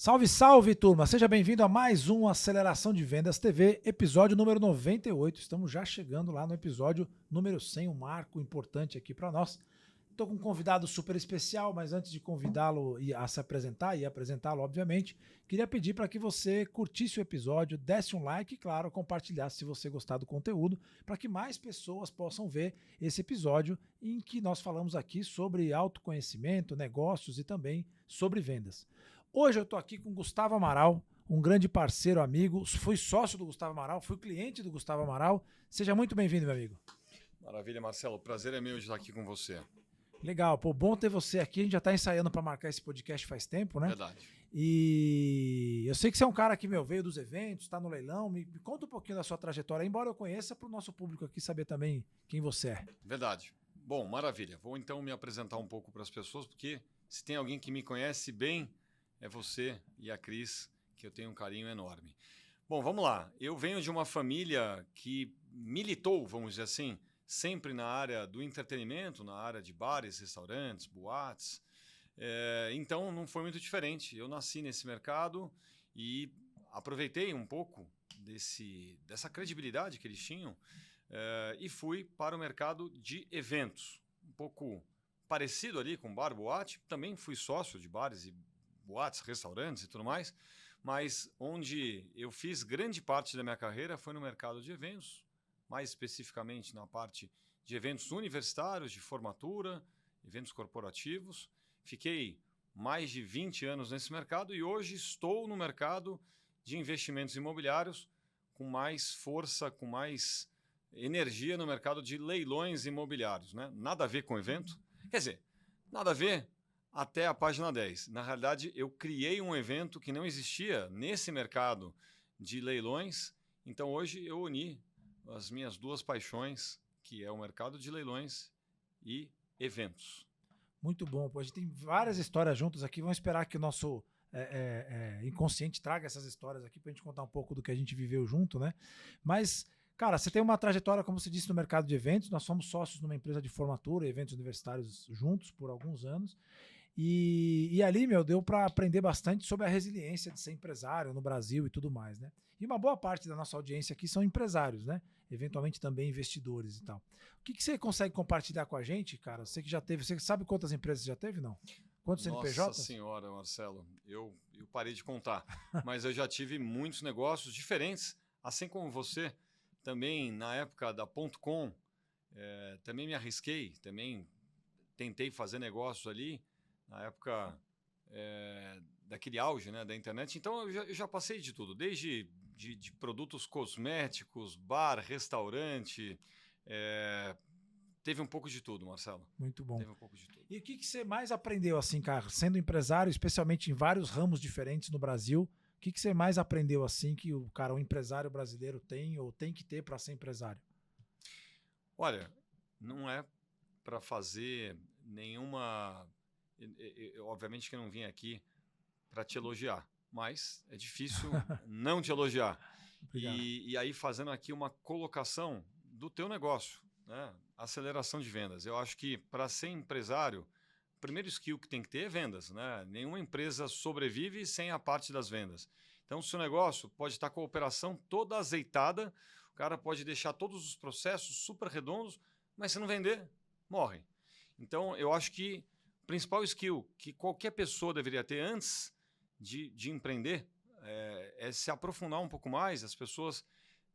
Salve, salve, turma! Seja bem-vindo a mais um Aceleração de Vendas TV, episódio número 98. Estamos já chegando lá no episódio número 100, um marco importante aqui para nós. Estou com um convidado super especial, mas antes de convidá-lo a se apresentar e apresentá-lo, obviamente, queria pedir para que você curtisse o episódio, desse um like e, claro, compartilhasse se você gostar do conteúdo, para que mais pessoas possam ver esse episódio em que nós falamos aqui sobre autoconhecimento, negócios e também sobre vendas. Hoje eu estou aqui com o Gustavo Amaral, um grande parceiro, amigo. Fui sócio do Gustavo Amaral, fui cliente do Gustavo Amaral. Seja muito bem-vindo, meu amigo. Maravilha, Marcelo. O prazer é meu de estar aqui com você. Legal, pô, bom ter você aqui. A gente já está ensaiando para marcar esse podcast faz tempo, né? Verdade. E eu sei que você é um cara que, veio dos eventos, está no leilão. Me conta um pouquinho da sua trajetória, embora eu conheça, para o nosso público aqui saber também quem você é. Verdade. Bom, maravilha. Vou então me apresentar um pouco para as pessoas, porque se tem alguém que me conhece bem, é você e a Cris, que eu tenho um carinho enorme. Bom, vamos lá. Eu venho de uma família que militou, vamos dizer assim, sempre na área do entretenimento, na área de bares, restaurantes, boates. Então, não foi muito diferente. Eu nasci nesse mercado e aproveitei um pouco dessa credibilidade que eles tinham e fui para o mercado de eventos. Um pouco parecido ali com bar, boate. Também fui sócio de bares e boates, restaurantes e tudo mais, mas onde eu fiz grande parte da minha carreira foi no mercado de eventos, mais especificamente na parte de eventos universitários, de formatura, eventos corporativos. Fiquei mais de 20 anos nesse mercado e hoje estou no mercado de investimentos imobiliários com mais força, com mais energia no mercado de leilões imobiliários, né? Nada a ver com evento, quer dizer, nada a ver até a página 10. Na realidade, eu criei um evento que não existia nesse mercado de leilões, então hoje eu uni as minhas duas paixões, que é o mercado de leilões e eventos. Muito bom, pô. A gente tem várias histórias juntas aqui. Vamos esperar que o nosso inconsciente traga essas histórias aqui para a gente contar um pouco do que a gente viveu junto, né? Mas, cara, você tem uma trajetória, como você disse, no mercado de eventos. Nós somos sócios numa empresa de formatura e eventos universitários juntos por alguns anos. E ali, deu para aprender bastante sobre a resiliência de ser empresário no Brasil e tudo mais, né? E uma boa parte da nossa audiência aqui são empresários, né? Eventualmente também investidores e tal. O que você consegue compartilhar com a gente, cara? Você que já teve, você sabe quantas empresas já teve, não? Quantos CNPJs? Nossa senhora, Marcelo, eu parei de contar, mas eu já tive muitos negócios diferentes, assim como você, também na época da .com, também me arrisquei, também tentei fazer negócios ali, na época daquele auge, né, da internet. Então eu já passei de tudo, desde de produtos cosméticos, bar, restaurante, teve um pouco de tudo, Marcelo. Muito bom. Teve um pouco de tudo. E o que você mais aprendeu, assim, cara, sendo empresário, especialmente em vários ramos diferentes no Brasil? O que você mais aprendeu, assim, que o empresário brasileiro tem ou tem que ter para ser empresário? Olha, não é para fazer nenhuma... obviamente que eu não vim aqui para te elogiar, mas é difícil não te elogiar. E aí fazendo aqui uma colocação do teu negócio, né? Aceleração de vendas. Eu acho que para ser empresário, o primeiro skill que tem que ter é vendas, né? Nenhuma empresa sobrevive sem a parte das vendas. Então, o seu negócio pode estar com a operação toda azeitada, o cara pode deixar todos os processos super redondos, mas se não vender, morre. Então, eu acho que o principal skill que qualquer pessoa deveria ter antes de empreender é se aprofundar um pouco mais. As pessoas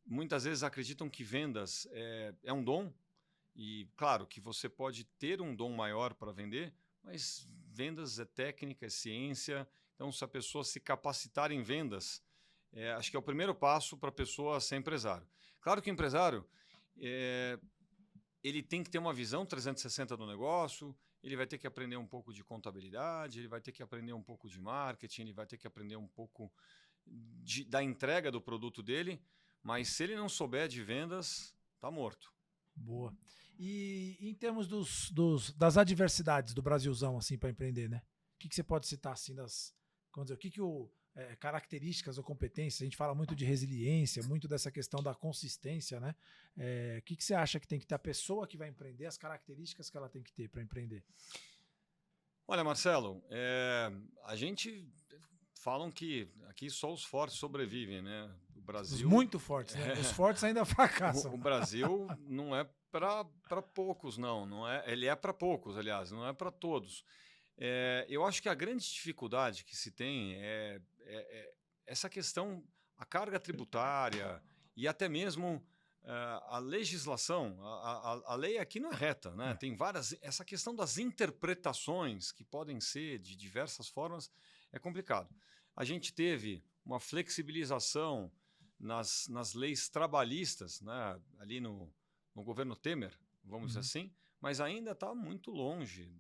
muitas vezes acreditam que vendas é um dom, e claro que você pode ter um dom maior para vender, mas vendas é técnica, é ciência. Então, se a pessoa se capacitar em vendas, acho que é o primeiro passo para a pessoa ser empresário. Claro que o empresário ele tem que ter uma visão 360 do negócio, ele vai ter que aprender um pouco de contabilidade, ele vai ter que aprender um pouco de marketing, ele vai ter que aprender um pouco da entrega do produto dele, mas se ele não souber de vendas, tá morto. Boa. E em termos das adversidades do Brasilzão, assim, para empreender, né? O que você pode citar, assim, vamos dizer, características ou competências? A gente fala muito de resiliência, muito dessa questão da consistência, né? O que você acha que tem que ter a pessoa que vai empreender, as características que ela tem que ter para empreender? Olha, Marcelo, a gente falam que aqui só os fortes sobrevivem, né? O Os Brasil, muito fortes, né? Os fortes ainda o fracassam. Brasil não é para poucos, não é. Ele é para poucos, aliás, não é para todos. Eu acho que a grande dificuldade que se tem é essa questão, a carga tributária e até mesmo a legislação, a lei aqui não é reta, né? É. Tem várias. Essa questão das interpretações que podem ser de diversas formas é complicado. A gente teve uma flexibilização nas leis trabalhistas, né? Ali no governo Temer, vamos dizer assim, mas ainda está muito longe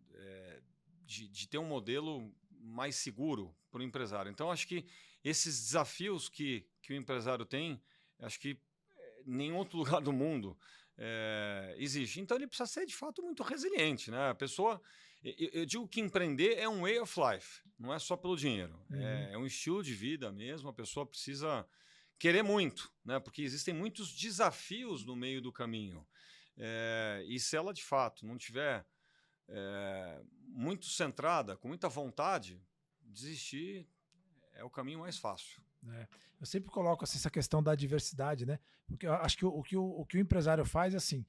de ter um modelo mais seguro para o empresário. Então, acho que esses desafios que o empresário tem, acho que nenhum outro lugar do mundo existe. Então, ele precisa ser, de fato, muito resiliente, né? A pessoa... Eu digo que empreender é um way of life, não é só pelo dinheiro. É um estilo de vida mesmo, a pessoa precisa querer muito, né? Porque existem muitos desafios no meio do caminho. E se ela, de fato, não tiver muito centrada, com muita vontade, desistir é o caminho mais fácil. Eu sempre coloco assim, essa questão da diversidade, né? Porque eu acho que o que o empresário faz é assim.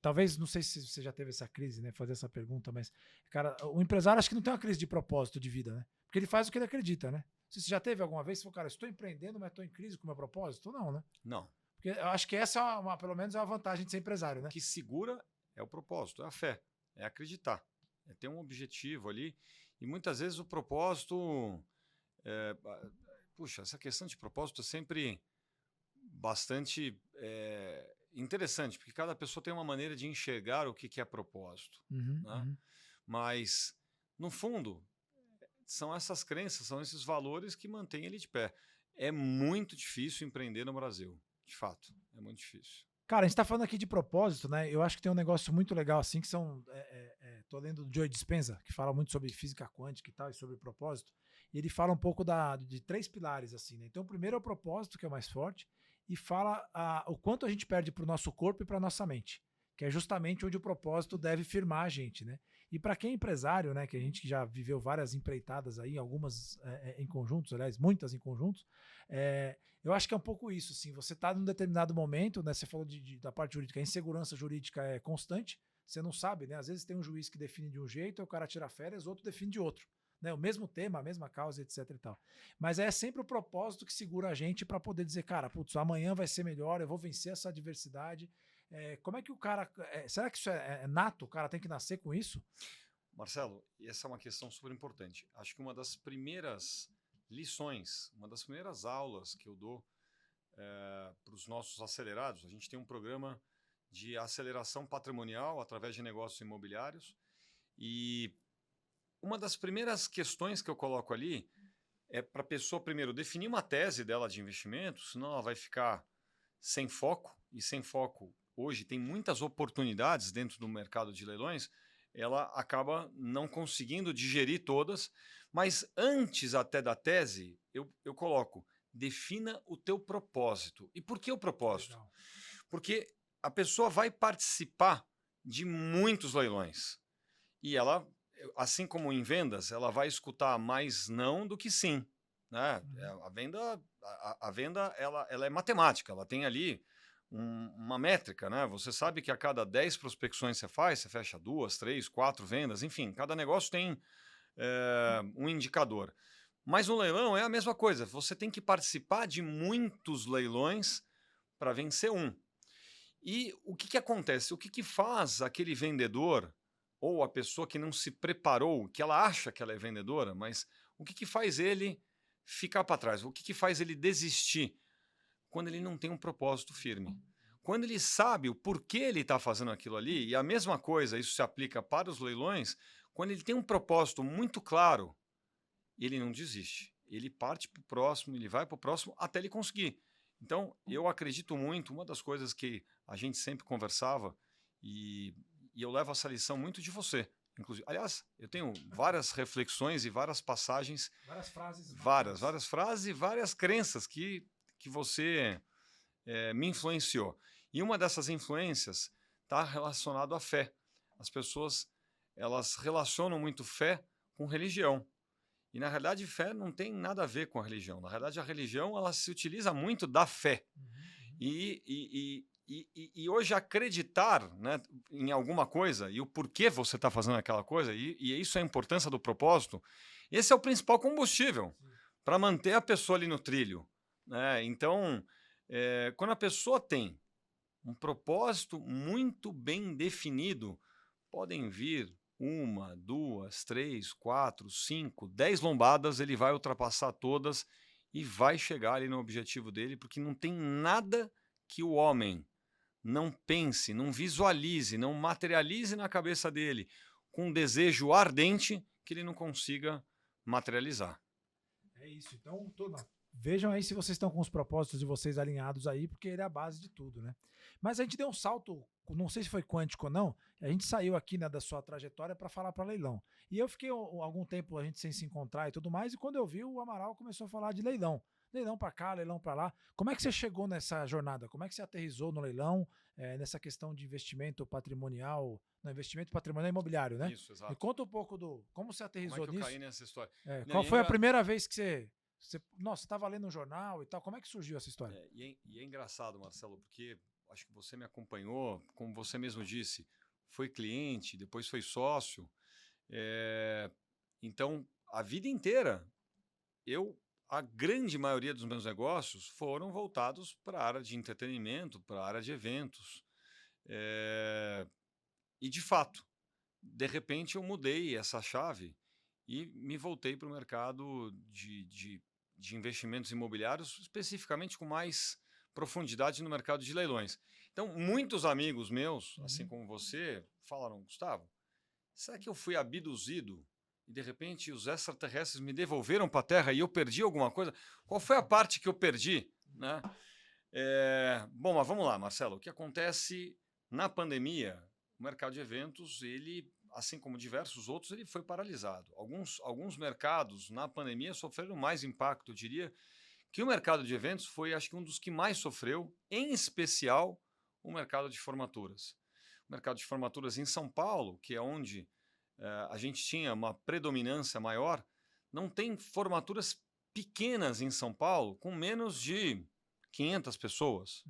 Talvez, não sei se você já teve essa crise, né? Fazer essa pergunta, mas, cara, o empresário acho que não tem uma crise de propósito de vida, né? Porque ele faz o que ele acredita, né? Se você já teve alguma vez, você falou, cara, estou empreendendo, mas estou em crise com o meu propósito? Não, né? Não. Porque eu acho que essa pelo menos é uma vantagem de ser empresário, né? O que segura é o propósito, é a fé, é acreditar, é ter um objetivo ali. E muitas vezes o propósito. Puxa, essa questão de propósito é sempre bastante interessante, porque cada pessoa tem uma maneira de enxergar o que é propósito. Né? Mas, no fundo, são essas crenças, são esses valores que mantêm ele de pé. É muito difícil empreender no Brasil, de fato, é muito difícil. Cara, a gente tá falando aqui de propósito, né? Eu acho que tem um negócio muito legal, assim, que são. Tô lendo do Joe Dispenza, que fala muito sobre física quântica e tal, e sobre propósito. E ele fala um pouco de 3 pilares, assim, né? Então, o primeiro é o propósito, que é o mais forte, e fala o quanto a gente perde pro nosso corpo e pra nossa mente, que é justamente onde o propósito deve firmar a gente, né? E para quem é empresário, né? Que a gente já viveu várias empreitadas aí, algumas em conjuntos, aliás, muitas em conjuntos, eu acho que é um pouco isso, assim, você está num determinado momento, né? Você falou da parte jurídica, a insegurança jurídica é constante, você não sabe, né? Às vezes tem um juiz que define de um jeito, o cara tira férias, outro define de outro, né? O mesmo tema, a mesma causa, etc e tal. Mas é sempre o propósito que segura a gente para poder dizer, cara, putz, amanhã vai ser melhor, eu vou vencer essa adversidade. Como é que o cara... será que isso é nato? O cara tem que nascer com isso? Marcelo, essa é uma questão super importante. Acho que uma das primeiras lições, uma das primeiras aulas que eu dou para os nossos acelerados, a gente tem um programa de aceleração patrimonial através de negócios imobiliários e uma das primeiras questões que eu coloco ali é para a pessoa primeiro definir uma tese dela de investimento, senão ela vai ficar sem foco, e sem foco hoje tem muitas oportunidades dentro do mercado de leilões, ela acaba não conseguindo digerir todas, mas antes até da tese, eu coloco, defina o teu propósito. E por que o propósito? Legal. Porque a pessoa vai participar de muitos leilões. E ela, assim como em vendas, ela vai escutar mais não do que sim. Né? A venda ela é matemática, ela tem ali uma métrica, né? Você sabe que a cada 10 prospecções você faz, você fecha 2, 3, 4 vendas, enfim, cada negócio tem um indicador. Mas no leilão é a mesma coisa, você tem que participar de muitos leilões para vencer um. E o que acontece? O que faz aquele vendedor ou a pessoa que não se preparou, que ela acha que ela é vendedora, mas o que faz ele ficar para trás? O que faz ele desistir? Quando ele não tem um propósito firme. Quando ele sabe o porquê ele está fazendo aquilo ali, e a mesma coisa, isso se aplica para os leilões, quando ele tem um propósito muito claro, ele não desiste. Ele parte para o próximo, ele vai para o próximo até ele conseguir. Então, eu acredito muito, uma das coisas que a gente sempre conversava, e eu levo essa lição muito de você. Inclusive, aliás, eu tenho várias reflexões e várias passagens. Várias frases. Várias frases e várias crenças que você me influenciou. E uma dessas influências está relacionado à fé. As pessoas elas relacionam muito fé com religião. E, na realidade, fé não tem nada a ver com a religião. Na realidade, a religião ela se utiliza muito da fé. E hoje acreditar, né, em alguma coisa e o porquê você está fazendo aquela coisa, e isso é a importância do propósito, esse é o principal combustível para manter a pessoa ali no trilho, né? Então, quando a pessoa tem um propósito muito bem definido, podem vir 1, 2, 3, 4, 5, 10 lombadas, ele vai ultrapassar todas e vai chegar ali no objetivo dele, porque não tem nada que o homem não pense, não visualize, não materialize na cabeça dele com um desejo ardente que ele não consiga materializar. É isso. Então, vejam aí se vocês estão com os propósitos de vocês alinhados aí, porque ele é a base de tudo, né? Mas a gente deu um salto, não sei se foi quântico ou não, a gente saiu aqui, né, da sua trajetória para falar para leilão. E eu fiquei algum tempo a gente sem se encontrar e tudo mais, e quando eu vi, o Amaral começou a falar de leilão. Leilão para cá, leilão para lá. Como é que você chegou nessa jornada? Como é que você aterrissou no leilão, nessa questão de investimento patrimonial, no investimento patrimonial imobiliário, né? Isso, exato. Me conta um pouco do como você aterrissou Como é que eu nisso. caí nessa história? Qual foi a primeira vez que nossa, estava lendo um jornal e tal? Como é que surgiu essa história? E é engraçado, Marcelo, porque acho que você me acompanhou, como você mesmo disse, foi cliente, depois foi sócio. Então, a vida inteira, a grande maioria dos meus negócios foram voltados para a área de entretenimento, para a área de eventos. E, de fato, de repente eu mudei essa chave e me voltei para o mercado de investimentos imobiliários, especificamente com mais profundidade no mercado de leilões. Então, muitos amigos meus, assim como você, falaram: Gustavo, será que eu fui abduzido e de repente os extraterrestres me devolveram para a Terra e eu perdi alguma coisa? Qual foi a parte que eu perdi? Né? Bom, mas vamos lá, Marcelo. O que acontece na pandemia? O mercado de eventos, ele, assim como diversos outros, ele foi paralisado. Alguns mercados na pandemia sofreram mais impacto. Eu diria que o mercado de eventos foi, acho que, um dos que mais sofreu, em especial o mercado de formaturas. O mercado de formaturas em São Paulo, que é onde a gente tinha uma predominância maior, não tem formaturas pequenas em São Paulo com menos de 500 pessoas,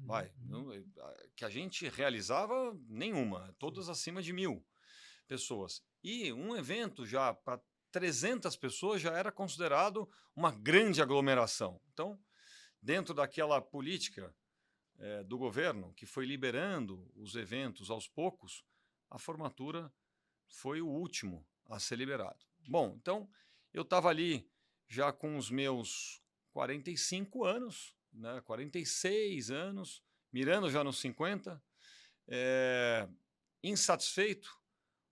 que a gente realizava nenhuma, todas acima de 1.000 pessoas. E um evento já para 300 pessoas já era considerado uma grande aglomeração. Então, dentro daquela política do governo, que foi liberando os eventos aos poucos, a formatura foi o último a ser liberado. Bom, então, eu estava ali já com os meus 45 anos, né, 46 anos, mirando já nos 50, insatisfeito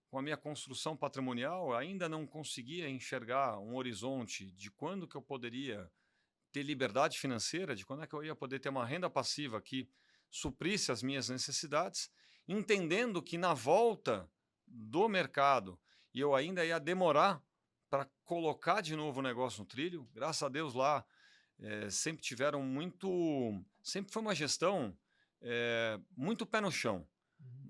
com a minha construção patrimonial, ainda não conseguia enxergar um horizonte de quando que eu poderia ter liberdade financeira, de quando é que eu ia poder ter uma renda passiva que suprisse as minhas necessidades, entendendo que na volta do mercado e eu ainda ia demorar para colocar de novo o negócio no trilho. Graças a Deus lá sempre tiveram sempre foi uma gestão muito pé no chão.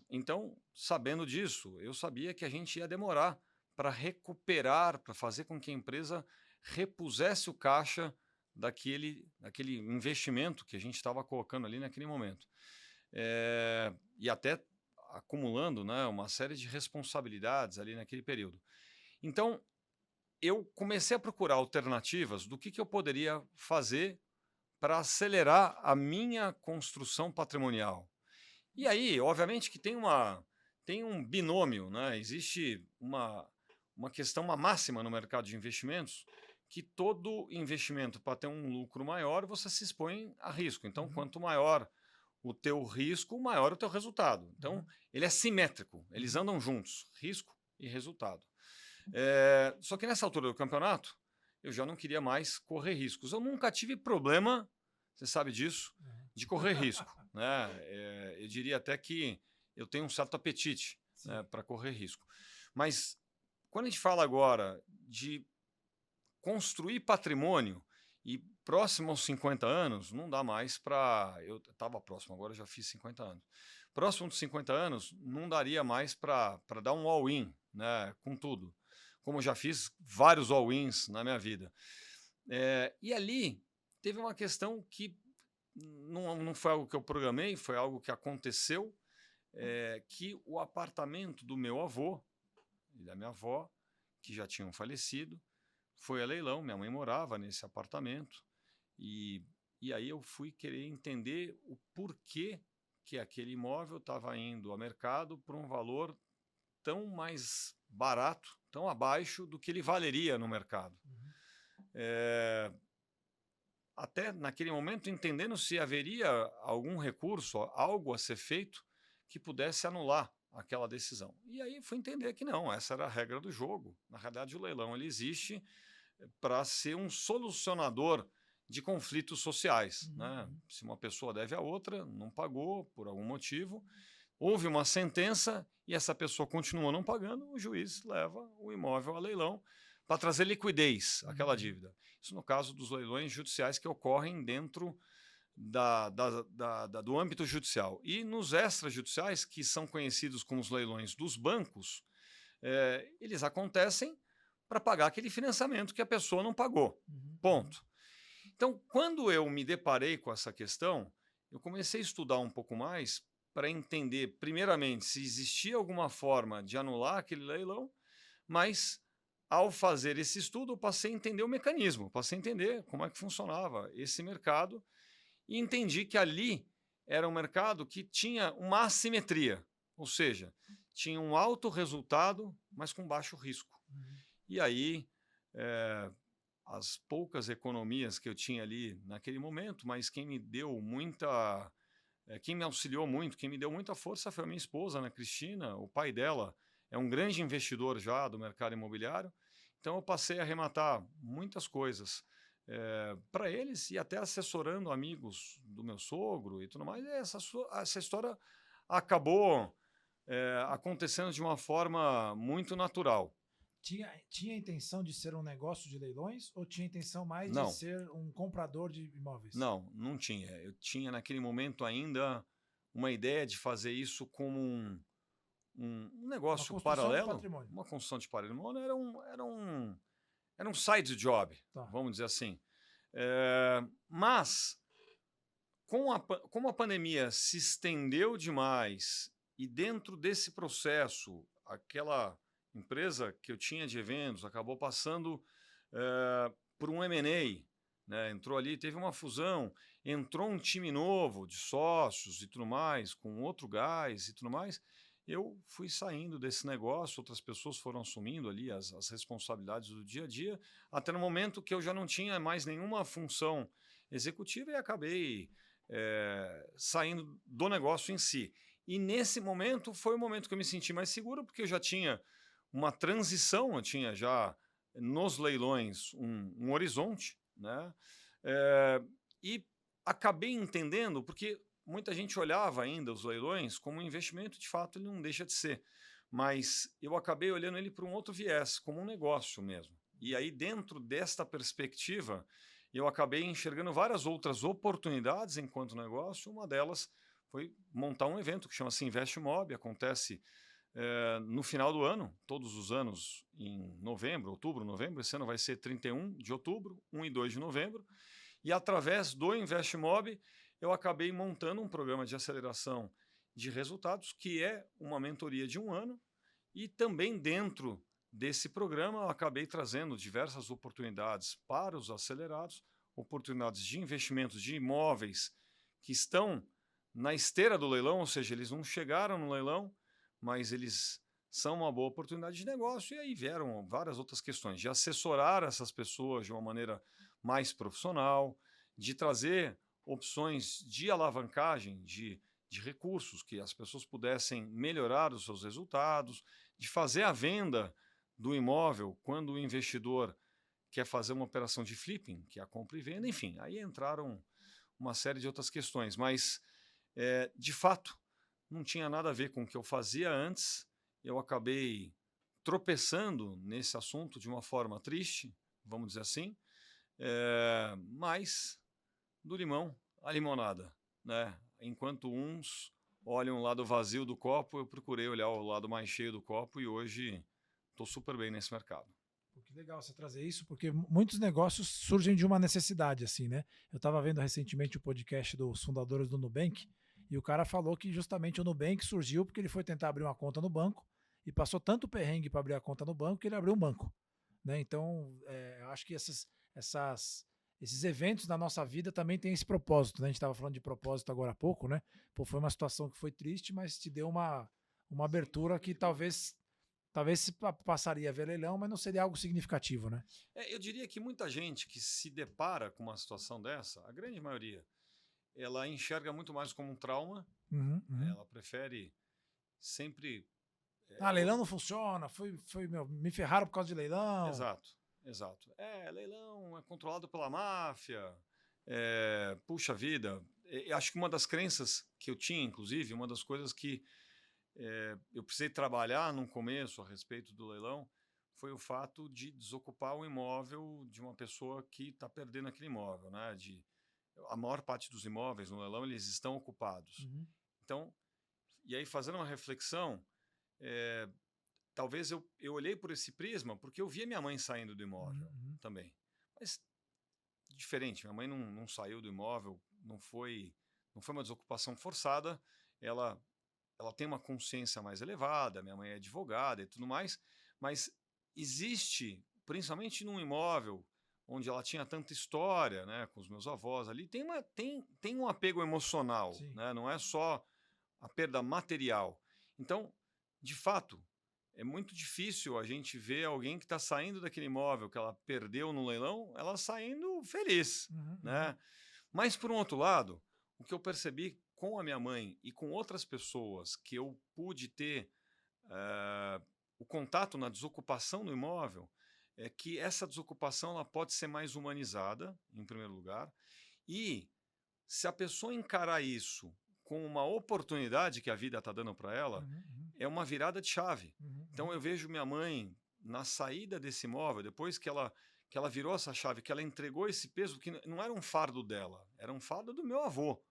Então, sabendo disso, eu sabia que a gente ia demorar para recuperar, para fazer com que a empresa repusesse o caixa daquele investimento que a gente estava colocando ali naquele momento. E até acumulando, né, uma série de responsabilidades ali naquele período. Então, eu comecei a procurar alternativas do que eu poderia fazer para acelerar a minha construção patrimonial. E aí, obviamente que tem um binômio, né? Existe uma questão, uma máxima no mercado de investimentos, que todo investimento, para ter um lucro maior, você se expõe a risco. Então, quanto maior o teu risco, maior o teu resultado. Então, ele é simétrico, eles andam juntos, risco e resultado. Só que nessa altura do campeonato, eu já não queria mais correr riscos. Eu nunca tive problema, você sabe disso, de correr risco. Né? Eu diria até que eu tenho um certo apetite, né, para correr risco. Mas quando a gente fala agora de construir patrimônio e próximo aos 50 anos, não dá mais para... Eu estava próximo, agora eu já fiz 50 anos. Próximo dos 50 anos, não daria mais para dar um all-in, né, com tudo. como eu já fiz vários all-ins na minha vida. E ali teve uma questão que não foi algo que eu programei, foi algo que aconteceu, que o apartamento do meu avô e da minha avó, que já tinham falecido, foi a leilão. Minha mãe morava nesse apartamento e aí eu fui querer entender o porquê que aquele imóvel estava indo ao mercado por um valor tão mais barato, tão abaixo do que ele valeria no mercado. Até naquele momento entendendo se haveria algum recurso, algo a ser feito que pudesse anular aquela decisão. E aí fui entender que não, essa era a regra do jogo. Na realidade, o leilão ele existe para ser um solucionador de conflitos sociais. Né? Se uma pessoa deve a outra, não pagou por algum motivo, houve uma sentença e essa pessoa continua não pagando, o juiz leva o imóvel a leilão para trazer liquidez àquela dívida. Isso no caso dos leilões judiciais que ocorrem dentro do âmbito judicial. E nos extrajudiciais, que são conhecidos como os leilões dos bancos, eles acontecem para pagar aquele financiamento que a pessoa não pagou. Ponto. Então, quando eu me deparei com essa questão, eu comecei a estudar um pouco mais para entender, primeiramente, se existia alguma forma de anular aquele leilão, mas ao fazer esse estudo, eu passei a entender o mecanismo, passei a entender como é que funcionava esse mercado e entendi que ali era um mercado que tinha uma assimetria, ou seja, tinha um alto resultado, mas com baixo risco. E aí, as poucas economias que eu tinha ali naquele momento, mas quem me auxiliou muito, quem me deu muita força foi a minha esposa, Ana Cristina. O pai dela é um grande investidor já do mercado imobiliário, então eu passei a arrematar muitas coisas para eles e até assessorando amigos do meu sogro e tudo mais. E essa história acabou acontecendo de uma forma muito natural. Tinha a intenção de ser um negócio de leilões ou tinha a intenção mais Não. de ser um comprador de imóveis? Não tinha. Eu tinha naquele momento ainda uma ideia de fazer isso como um negócio paralelo, uma construção de patrimônio. Era um side job, vamos dizer assim. Mas, como a pandemia se estendeu demais e dentro desse processo, aquela empresa que eu tinha de eventos acabou passando por um M&A, né? Entrou ali, teve uma fusão, entrou um time novo de sócios e tudo mais, com outro gás e tudo mais. Eu fui saindo desse negócio, outras pessoas foram assumindo ali as responsabilidades do dia a dia, até no momento que eu já não tinha mais nenhuma função executiva e acabei saindo do negócio em si. E nesse momento foi o momento que eu me senti mais seguro, porque eu já tinha uma transição, eu tinha já nos leilões um horizonte, né? E acabei entendendo, porque muita gente olhava ainda os leilões como um investimento, de fato ele não deixa de ser, mas eu acabei olhando ele por um outro viés, como um negócio mesmo. E aí dentro desta perspectiva, eu acabei enxergando várias outras oportunidades enquanto negócio. Uma delas foi montar um evento que chama-se InvestMob, acontece no final do ano, todos os anos em outubro, novembro. Esse ano vai ser 31 de outubro, 1 e 2 de novembro. E através do InvestMob, eu acabei montando um programa de aceleração de resultados, que é uma mentoria de 1 ano. E também dentro desse programa, eu acabei trazendo diversas oportunidades para os acelerados, oportunidades de investimentos de imóveis que estão na esteira do leilão, ou seja, eles não chegaram no leilão, mas eles são uma boa oportunidade de negócio. E aí vieram várias outras questões, de assessorar essas pessoas de uma maneira mais profissional, de trazer opções de alavancagem de recursos, que as pessoas pudessem melhorar os seus resultados, de fazer a venda do imóvel quando o investidor quer fazer uma operação de flipping, que é a compra e venda. Enfim, aí entraram uma série de outras questões, mas de fato não tinha nada a ver com o que eu fazia antes. Eu acabei tropeçando nesse assunto de uma forma triste, vamos dizer assim, mas do limão à limonada, né? Enquanto uns olham o lado vazio do copo, eu procurei olhar o lado mais cheio do copo e hoje estou super bem nesse mercado. Pô, que legal você trazer isso, porque muitos negócios surgem de uma necessidade, assim, né? Eu estava vendo recentemente o podcast dos fundadores do Nubank, e o cara falou que justamente o Nubank surgiu porque ele foi tentar abrir uma conta no banco e passou tanto perrengue para abrir a conta no banco que ele abriu um banco, né? Então, eu acho que esses eventos na nossa vida também têm esse propósito, né? A gente estava falando de propósito agora há pouco, né? Pô, foi uma situação que foi triste, mas te deu uma abertura que talvez se passaria a ver leilão, mas não seria algo significativo, né? Eu diria que muita gente que se depara com uma situação dessa, a grande maioria, ela enxerga muito mais como um trauma, Uhum, uhum. ela prefere sempre. Leilão não funciona, me ferraram por causa de leilão. Exato, exato. Leilão é controlado pela máfia, puxa vida. Acho que uma das crenças que eu tinha, inclusive, uma das coisas que eu precisei trabalhar no começo a respeito do leilão foi o fato de desocupar o imóvel de uma pessoa que está perdendo aquele imóvel, né? A maior parte dos imóveis no leilão eles estão ocupados. Uhum. Então, e aí fazendo uma reflexão, talvez eu olhei por esse prisma porque eu via minha mãe saindo do imóvel também. Mas diferente, minha mãe não saiu do imóvel, não foi uma desocupação forçada, ela tem uma consciência mais elevada, minha mãe é advogada e tudo mais, mas existe, principalmente num imóvel onde ela tinha tanta história, né, com os meus avós ali, tem um apego emocional, né, não é só a perda material. Então, de fato, é muito difícil a gente ver alguém que está saindo daquele imóvel que ela perdeu no leilão, ela saindo feliz, né? Mas, por um outro lado, o que eu percebi com a minha mãe e com outras pessoas que eu pude ter o contato na desocupação do imóvel, é que essa desocupação ela pode ser mais humanizada, em primeiro lugar, e se a pessoa encarar isso com uma oportunidade que a vida está dando para ela, é uma virada de chave. Então eu vejo minha mãe na saída desse imóvel, depois que ela virou essa chave, que ela entregou esse peso, que não era um fardo dela, era um fardo do meu avô.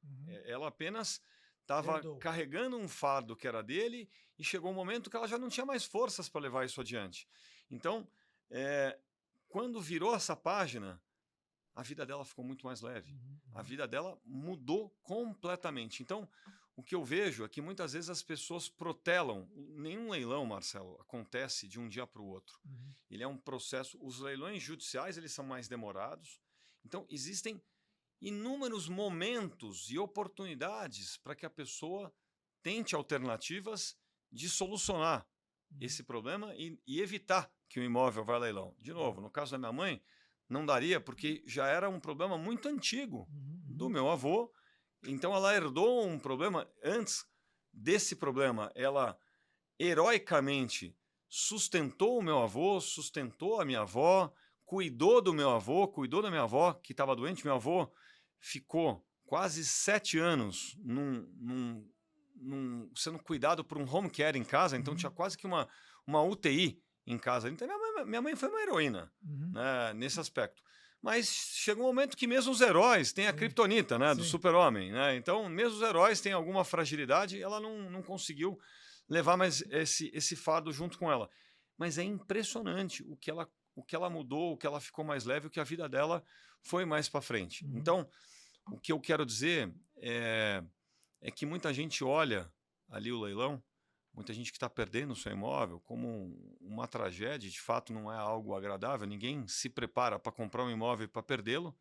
Ela apenas estava carregando um fardo que era dele e chegou um momento que ela já não tinha mais forças para levar isso adiante. Então, quando virou essa página, a vida dela ficou muito mais leve. A vida dela mudou completamente. Então, o que eu vejo é que muitas vezes as pessoas protelam. Nenhum leilão, Marcelo, acontece de um dia para o outro. Ele é um processo. Os leilões judiciais eles são mais demorados. Então, existem inúmeros momentos e oportunidades para que a pessoa tente alternativas de solucionar esse problema e evitar que o imóvel vá a leilão. De novo, no caso da minha mãe, não daria porque já era um problema muito antigo do meu avô. Então ela herdou um problema. Antes desse problema, ela heroicamente sustentou o meu avô, sustentou a minha avó, cuidou do meu avô, cuidou da minha avó que estava doente. Meu avô ficou quase 7 anos sendo cuidado por um home care em casa, então tinha quase que uma UTI em casa. Então minha mãe foi uma heroína, né, nesse aspecto. Mas chegou um momento que mesmo os heróis têm a criptonita, né, do super-homem. Né? Então, mesmo os heróis têm alguma fragilidade, ela não conseguiu levar mais esse fardo junto com ela. Mas é impressionante o que ela mudou, o que ela ficou mais leve, o que a vida dela foi mais para frente. Então, o que eu quero dizer é que muita gente olha ali o leilão, muita gente que está perdendo o seu imóvel como uma tragédia, de fato não é algo agradável, ninguém se prepara para comprar um imóvel e para perdê-lo,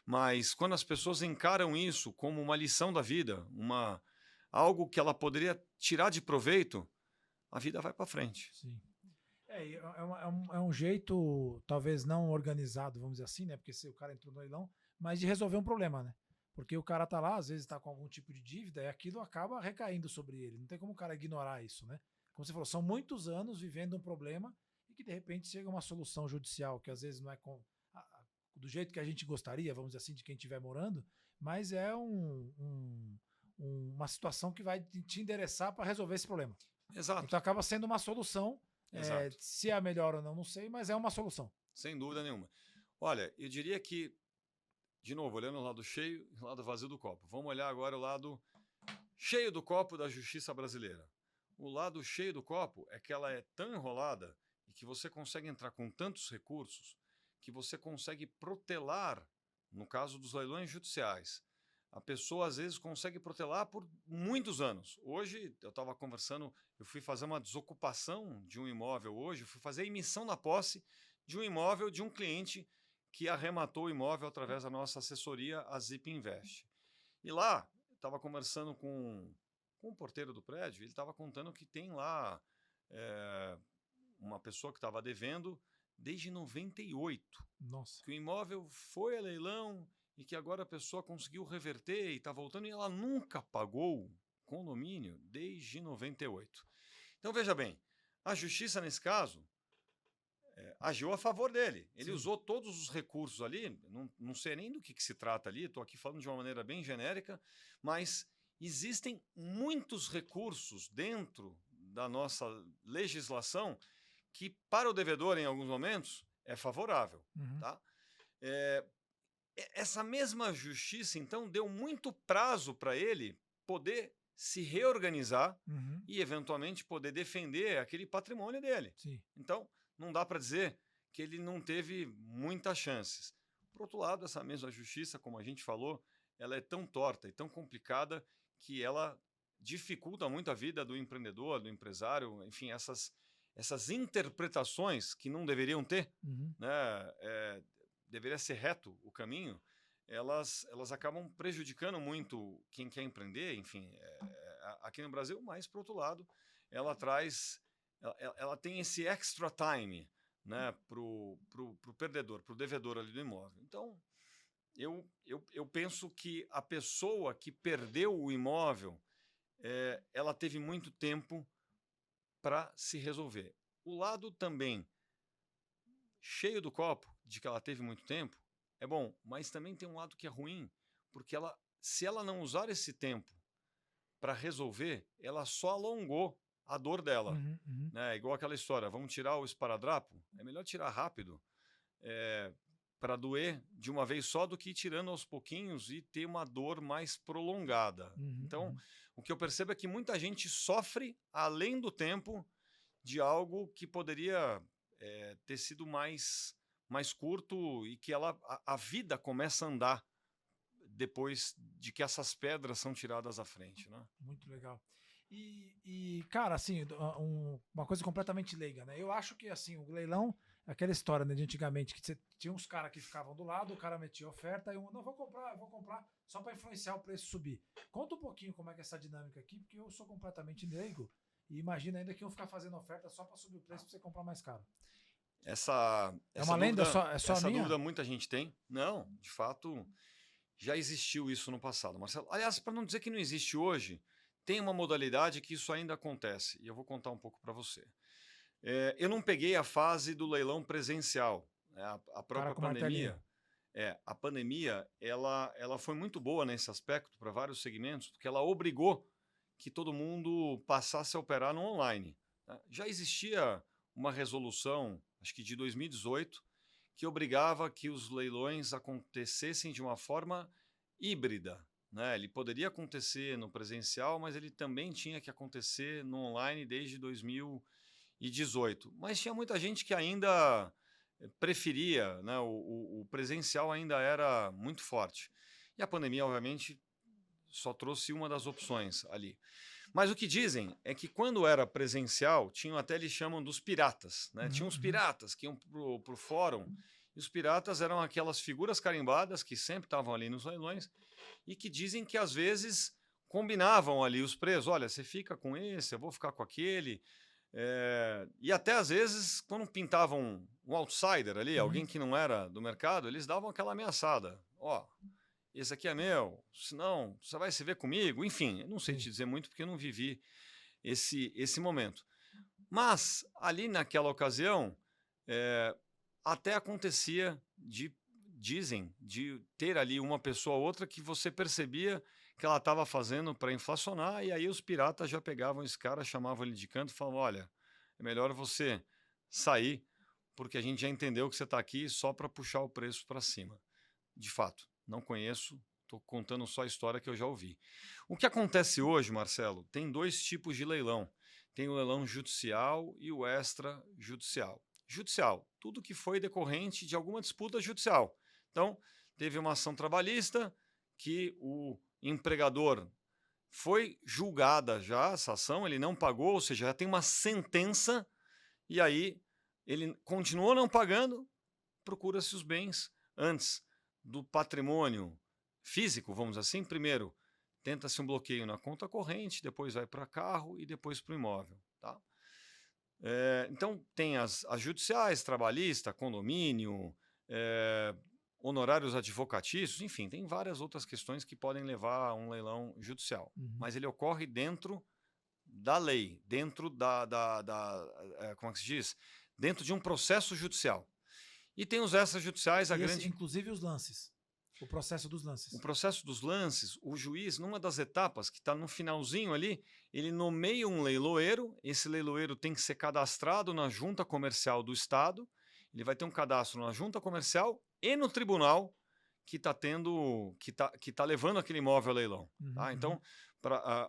mas quando as pessoas encaram isso como uma lição da vida, algo que ela poderia tirar de proveito, a vida vai para frente. Sim. É um jeito, talvez não organizado, vamos dizer assim, né? Porque se o cara entrou no leilão, mas de resolver um problema, né? Porque o cara tá lá, às vezes tá com algum tipo de dívida e aquilo acaba recaindo sobre ele. Não tem como o cara ignorar isso, né? Como você falou, são muitos anos vivendo um problema e que de repente chega uma solução judicial, que às vezes não é do jeito que a gente gostaria, vamos dizer assim, de quem estiver morando, mas é uma situação que vai te endereçar para resolver esse problema. Exato. Então acaba sendo uma solução. Se é a melhor ou não sei, mas é uma solução. Sem dúvida nenhuma. Olha, eu diria que, de novo, olhando o lado cheio e o lado vazio do copo. Vamos olhar agora o lado cheio do copo da justiça brasileira. O lado cheio do copo é que ela é tão enrolada e que você consegue entrar com tantos recursos que você consegue protelar, no caso dos leilões judiciais. A pessoa, às vezes, consegue protelar por muitos anos. Hoje, eu estava conversando, eu fui fazer uma desocupação de um imóvel hoje, eu fui fazer a emissão da posse de um imóvel de um cliente que arrematou o imóvel através da nossa assessoria, a Zip Invest. E lá, eu estava conversando com o porteiro do prédio, ele estava contando que tem lá uma pessoa que estava devendo desde 98. Nossa. Que o imóvel foi a leilão e que agora a pessoa conseguiu reverter e está voltando e ela nunca pagou condomínio desde 98. Então, veja bem, a justiça, nesse caso, agiu a favor dele. Ele usou todos os recursos ali, não sei nem do que se trata ali, estou aqui falando de uma maneira bem genérica, mas existem muitos recursos dentro da nossa legislação que, para o devedor, em alguns momentos, é favorável. Tá? Essa mesma justiça, então, deu muito prazo para ele poder se reorganizar e, eventualmente, poder defender aquele patrimônio dele. Sim. Então, não dá para dizer que ele não teve muitas chances. Por outro lado, essa mesma justiça, como a gente falou, ela é tão torta e tão complicada que ela dificulta muito a vida do empreendedor, do empresário, enfim, essas interpretações que não deveriam ter, né? Deveria ser reto o caminho, elas acabam prejudicando muito quem quer empreender, enfim, aqui no Brasil, mas, por outro lado, ela tem esse extra time, né, pro perdedor, pro devedor ali do imóvel. Então, eu penso que a pessoa que perdeu o imóvel, ela teve muito tempo para se resolver. O lado também cheio do copo de que ela teve muito tempo é bom, mas também tem um lado que é ruim, porque se ela não usar esse tempo para resolver, ela só alongou a dor dela. Né? Igual aquela história, vamos tirar o esparadrapo? É melhor tirar rápido para doer de uma vez só do que ir tirando aos pouquinhos e ter uma dor mais prolongada. Então, o que eu percebo é que muita gente sofre além do tempo de algo que poderia ter sido mais curto e que a vida começa a andar depois de que essas pedras são tiradas à frente. Né? Muito legal. E cara, assim, uma coisa completamente leiga, né? Eu acho que, assim, o leilão, aquela história, né, de antigamente, que você tinha uns caras que ficavam do lado, o cara metia oferta e não, vou comprar só para influenciar o preço subir. Conta um pouquinho como é que é essa dinâmica aqui, porque eu sou completamente leigo e imagina ainda que iam ficar fazendo oferta só para subir o preço para você comprar mais caro. Essa uma lenda, é só essa minha? dúvida muita gente tem. Não, de fato, já existiu isso no passado, Marcelo. Aliás, para não dizer que não existe hoje, tem uma modalidade que isso ainda acontece, e eu vou contar um pouco para você. Eu não peguei a fase do leilão presencial, né? A própria pandemia. A pandemia, ela foi muito boa nesse aspecto para vários segmentos, porque ela obrigou que todo mundo passasse a operar no online. Tá? Já existia uma resolução, acho que de 2018, que obrigava que os leilões acontecessem de uma forma híbrida. Né? Ele poderia acontecer no presencial, mas ele também tinha que acontecer no online desde 2018. Mas tinha muita gente que ainda preferia, né? O presencial ainda era muito forte. E a pandemia, obviamente, só trouxe uma das opções ali. Mas o que dizem é que quando era presencial, até eles chamam dos piratas. Né? Tinha uns piratas que iam para o fórum, e os piratas eram aquelas figuras carimbadas que sempre estavam ali nos leilões e que dizem que às vezes combinavam ali os preços. Olha, você fica com esse, eu vou ficar com aquele. E até às vezes, quando pintavam um outsider ali, alguém que não era do mercado, eles davam aquela ameaçada. Ó, esse aqui é meu, senão você vai se ver comigo. Enfim, eu não sei te dizer muito porque eu não vivi esse momento. Mas, ali naquela ocasião, até acontecia dizem, de ter ali uma pessoa ou outra que você percebia que ela estava fazendo para inflacionar, e aí os piratas já pegavam esse cara, chamavam ele de canto e falavam, olha, é melhor você sair, porque a gente já entendeu que você está aqui só para puxar o preço para cima. De fato, não conheço, estou contando só a história que eu já ouvi. O que acontece hoje, Marcelo, tem dois tipos de leilão. tem o leilão judicial e o extrajudicial. Judicial, tudo que foi decorrente de alguma disputa judicial. Então, teve uma ação trabalhista que o empregador foi julgada já, essa ação, ele não pagou, ou seja, já tem uma sentença, e aí ele continuou não pagando, procura-se os bens antes do patrimônio físico, vamos assim, primeiro tenta-se um bloqueio na conta corrente, depois vai para carro e depois para o imóvel. Tá? Então, tem as judiciais, trabalhista, condomínio, honorários advocatícios, enfim, tem várias outras questões que podem levar a um leilão judicial. Mas ele ocorre dentro da lei, dentro como é que se diz? Dentro de um processo judicial. E tem os extrajudiciais, inclusive os lances. O processo dos lances. O processo dos lances, o juiz, numa das etapas, que está no finalzinho ali, ele nomeia um leiloeiro, esse leiloeiro tem que ser cadastrado na junta comercial do Estado, ele vai ter um cadastro na junta comercial e no tribunal que está levando aquele imóvel a leilão. Tá? Então,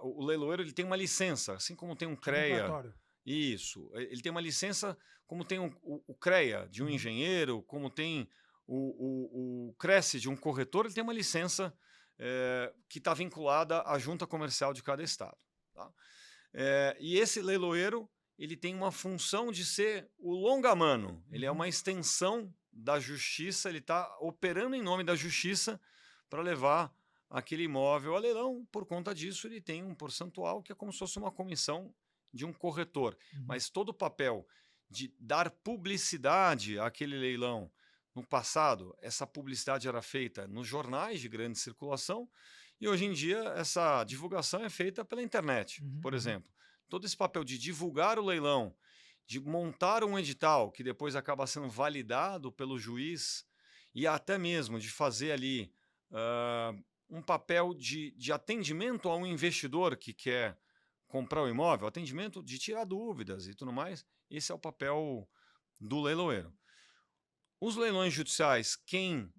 o leiloeiro ele tem uma licença, assim como tem um CREA. Isso, ele tem uma licença, como tem o CREA de um engenheiro, como tem o Cresce de um corretor, ele tem uma licença que está vinculada à junta comercial de cada estado. Tá? E esse leiloeiro ele tem uma função de ser o longa-mano, ele é uma extensão da justiça, ele está operando em nome da justiça para levar aquele imóvel a leilão. Por conta disso, ele tem um percentual que é como se fosse uma comissão de um corretor. Mas todo o papel de dar publicidade àquele leilão, no passado, essa publicidade era feita nos jornais de grande circulação e hoje em dia essa divulgação é feita pela internet, por exemplo. Todo esse papel de divulgar o leilão, de montar um edital que depois acaba sendo validado pelo juiz e até mesmo de fazer ali um papel de atendimento a um investidor que quer comprar o imóvel, atendimento de tirar dúvidas e tudo mais, esse é o papel do leiloeiro. Os leilões judiciais, quem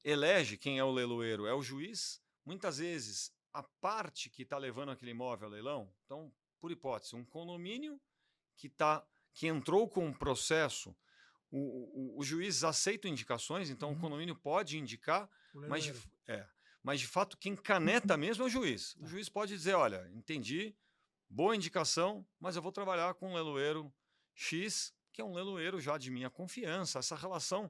elege quem é o leiloeiro é o juiz. Muitas vezes, a parte que está levando aquele imóvel a leilão, então, por hipótese, um condomínio que entrou com um processo, o juiz aceita indicações, então o condomínio pode indicar, mas de fato quem caneta mesmo é o juiz. O juiz pode dizer, olha, entendi, boa indicação, mas eu vou trabalhar com um leiloeiro X, que é um leiloeiro já de minha confiança. Essa relação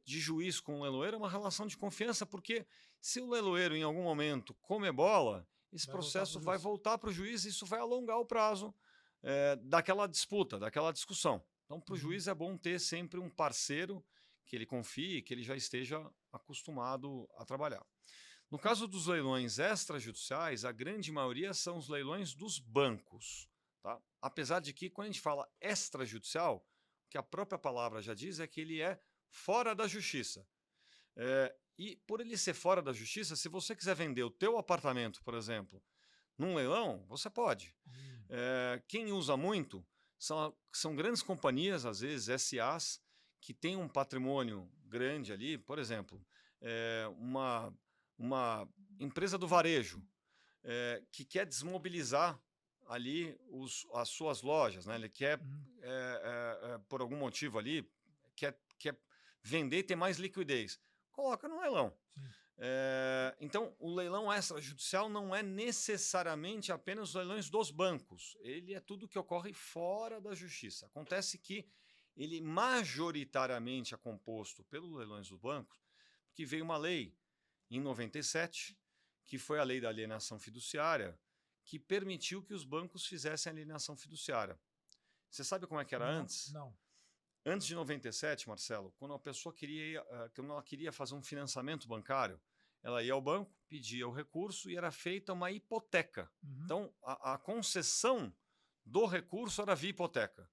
de juiz com o leiloeiro é uma relação de confiança, porque se o leiloeiro em algum momento come bola, esse processo vai voltar para o juiz e isso vai alongar o prazo daquela disputa, daquela discussão. Então, para o juiz é bom ter sempre um parceiro que ele confie, que ele já esteja acostumado a trabalhar. No caso dos leilões extrajudiciais, a grande maioria são os leilões dos bancos. Tá? Apesar de que, quando a gente fala extrajudicial, o que a própria palavra já diz é que ele é fora da justiça. E por ele ser fora da justiça, se você quiser vender o teu apartamento, por exemplo, num leilão, você pode. Quem usa muito são grandes companhias, às vezes SAs, que têm um patrimônio grande ali. Por exemplo, uma empresa do varejo que quer desmobilizar ali as suas lojas, né? Ele quer, por algum motivo ali, quer vender e ter mais liquidez. Coloca no leilão. Então, o leilão extrajudicial não é necessariamente apenas os leilões dos bancos. Ele é tudo que ocorre fora da justiça. Acontece que ele majoritariamente é composto pelos leilões dos bancos, porque veio uma lei em 97, que foi a lei da alienação fiduciária, que permitiu que os bancos fizessem alienação fiduciária. Você sabe como é que era antes? Não. Antes de 97, Marcelo, quando a pessoa queria fazer um financiamento bancário, ela ia ao banco, pedia o recurso e era feita uma hipoteca. Então, a concessão do recurso era via hipoteca.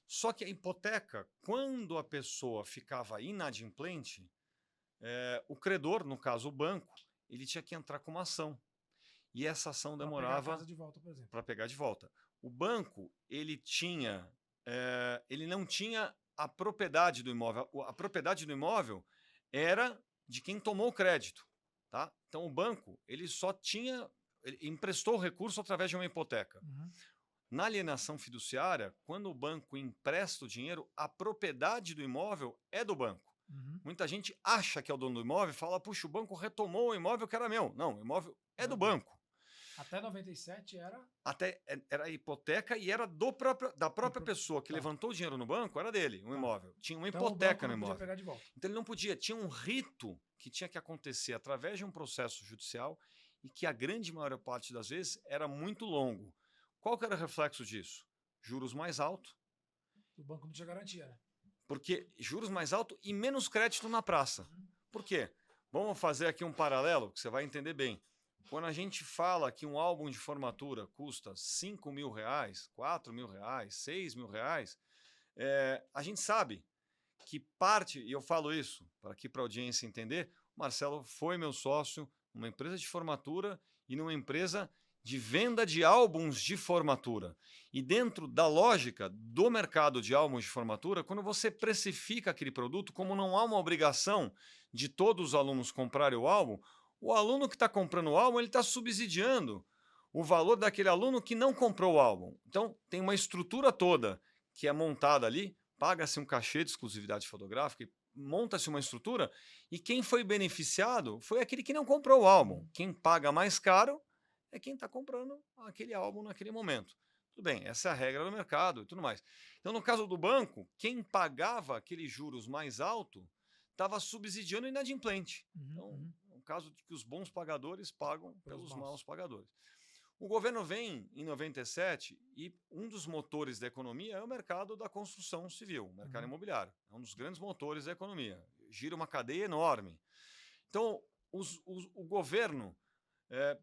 Só que a hipoteca, quando a pessoa ficava inadimplente, o credor, no caso o banco, ele tinha que entrar com uma ação. E essa ação demorava para pegar de volta. O banco, ele não tinha a propriedade do imóvel. A propriedade do imóvel era de quem tomou o crédito. Tá? Então, o banco ele emprestou o recurso através de uma hipoteca. Na alienação fiduciária, quando o banco empresta o dinheiro, a propriedade do imóvel é do banco. Uhum. Muita gente acha que é o dono do imóvel e fala, puxa, o banco retomou o imóvel que era meu. Não, o imóvel é do banco. Até 97 era... Era hipoteca e era da própria pessoa que levantou o dinheiro no banco, era dele, o imóvel. Tinha uma Então, hipoteca o banco no não podia imóvel. pegar de volta. Então ele não podia, tinha um rito que tinha que acontecer através de um processo judicial e que a grande maior parte das vezes era muito longo. Qual que era o reflexo disso? Juros mais altos, O banco não tinha garantia, né? porque juros mais altos e menos crédito na praça. Por quê? Vamos fazer aqui um paralelo que você vai entender bem. Quando a gente fala que um álbum de formatura custa R$5.000, R$4.000, R$6.000, a gente sabe que parte, e eu falo isso para aqui para a audiência entender, o Marcelo foi meu sócio numa empresa de formatura e numa empresa de venda de álbuns de formatura. E dentro da lógica do mercado de álbuns de formatura, quando você precifica aquele produto, como não há uma obrigação de todos os alunos comprarem o álbum, o aluno que está comprando o álbum, ele está subsidiando o valor daquele aluno que não comprou o álbum. Então, tem uma estrutura toda que é montada ali, paga-se um cachê de exclusividade fotográfica, monta-se uma estrutura, e quem foi beneficiado foi aquele que não comprou o álbum. Quem paga mais caro é quem está comprando aquele álbum naquele momento. Tudo bem, essa é a regra do mercado e tudo mais. Então, no caso do banco, quem pagava aqueles juros mais altos estava subsidiando o inadimplente. Então, é um caso de que os bons pagadores pagam pelos maus pagadores. O governo vem em 97 e um dos motores da economia é o mercado da construção civil, o mercado imobiliário. É um dos grandes motores da economia. Gira uma cadeia enorme. Então, o governo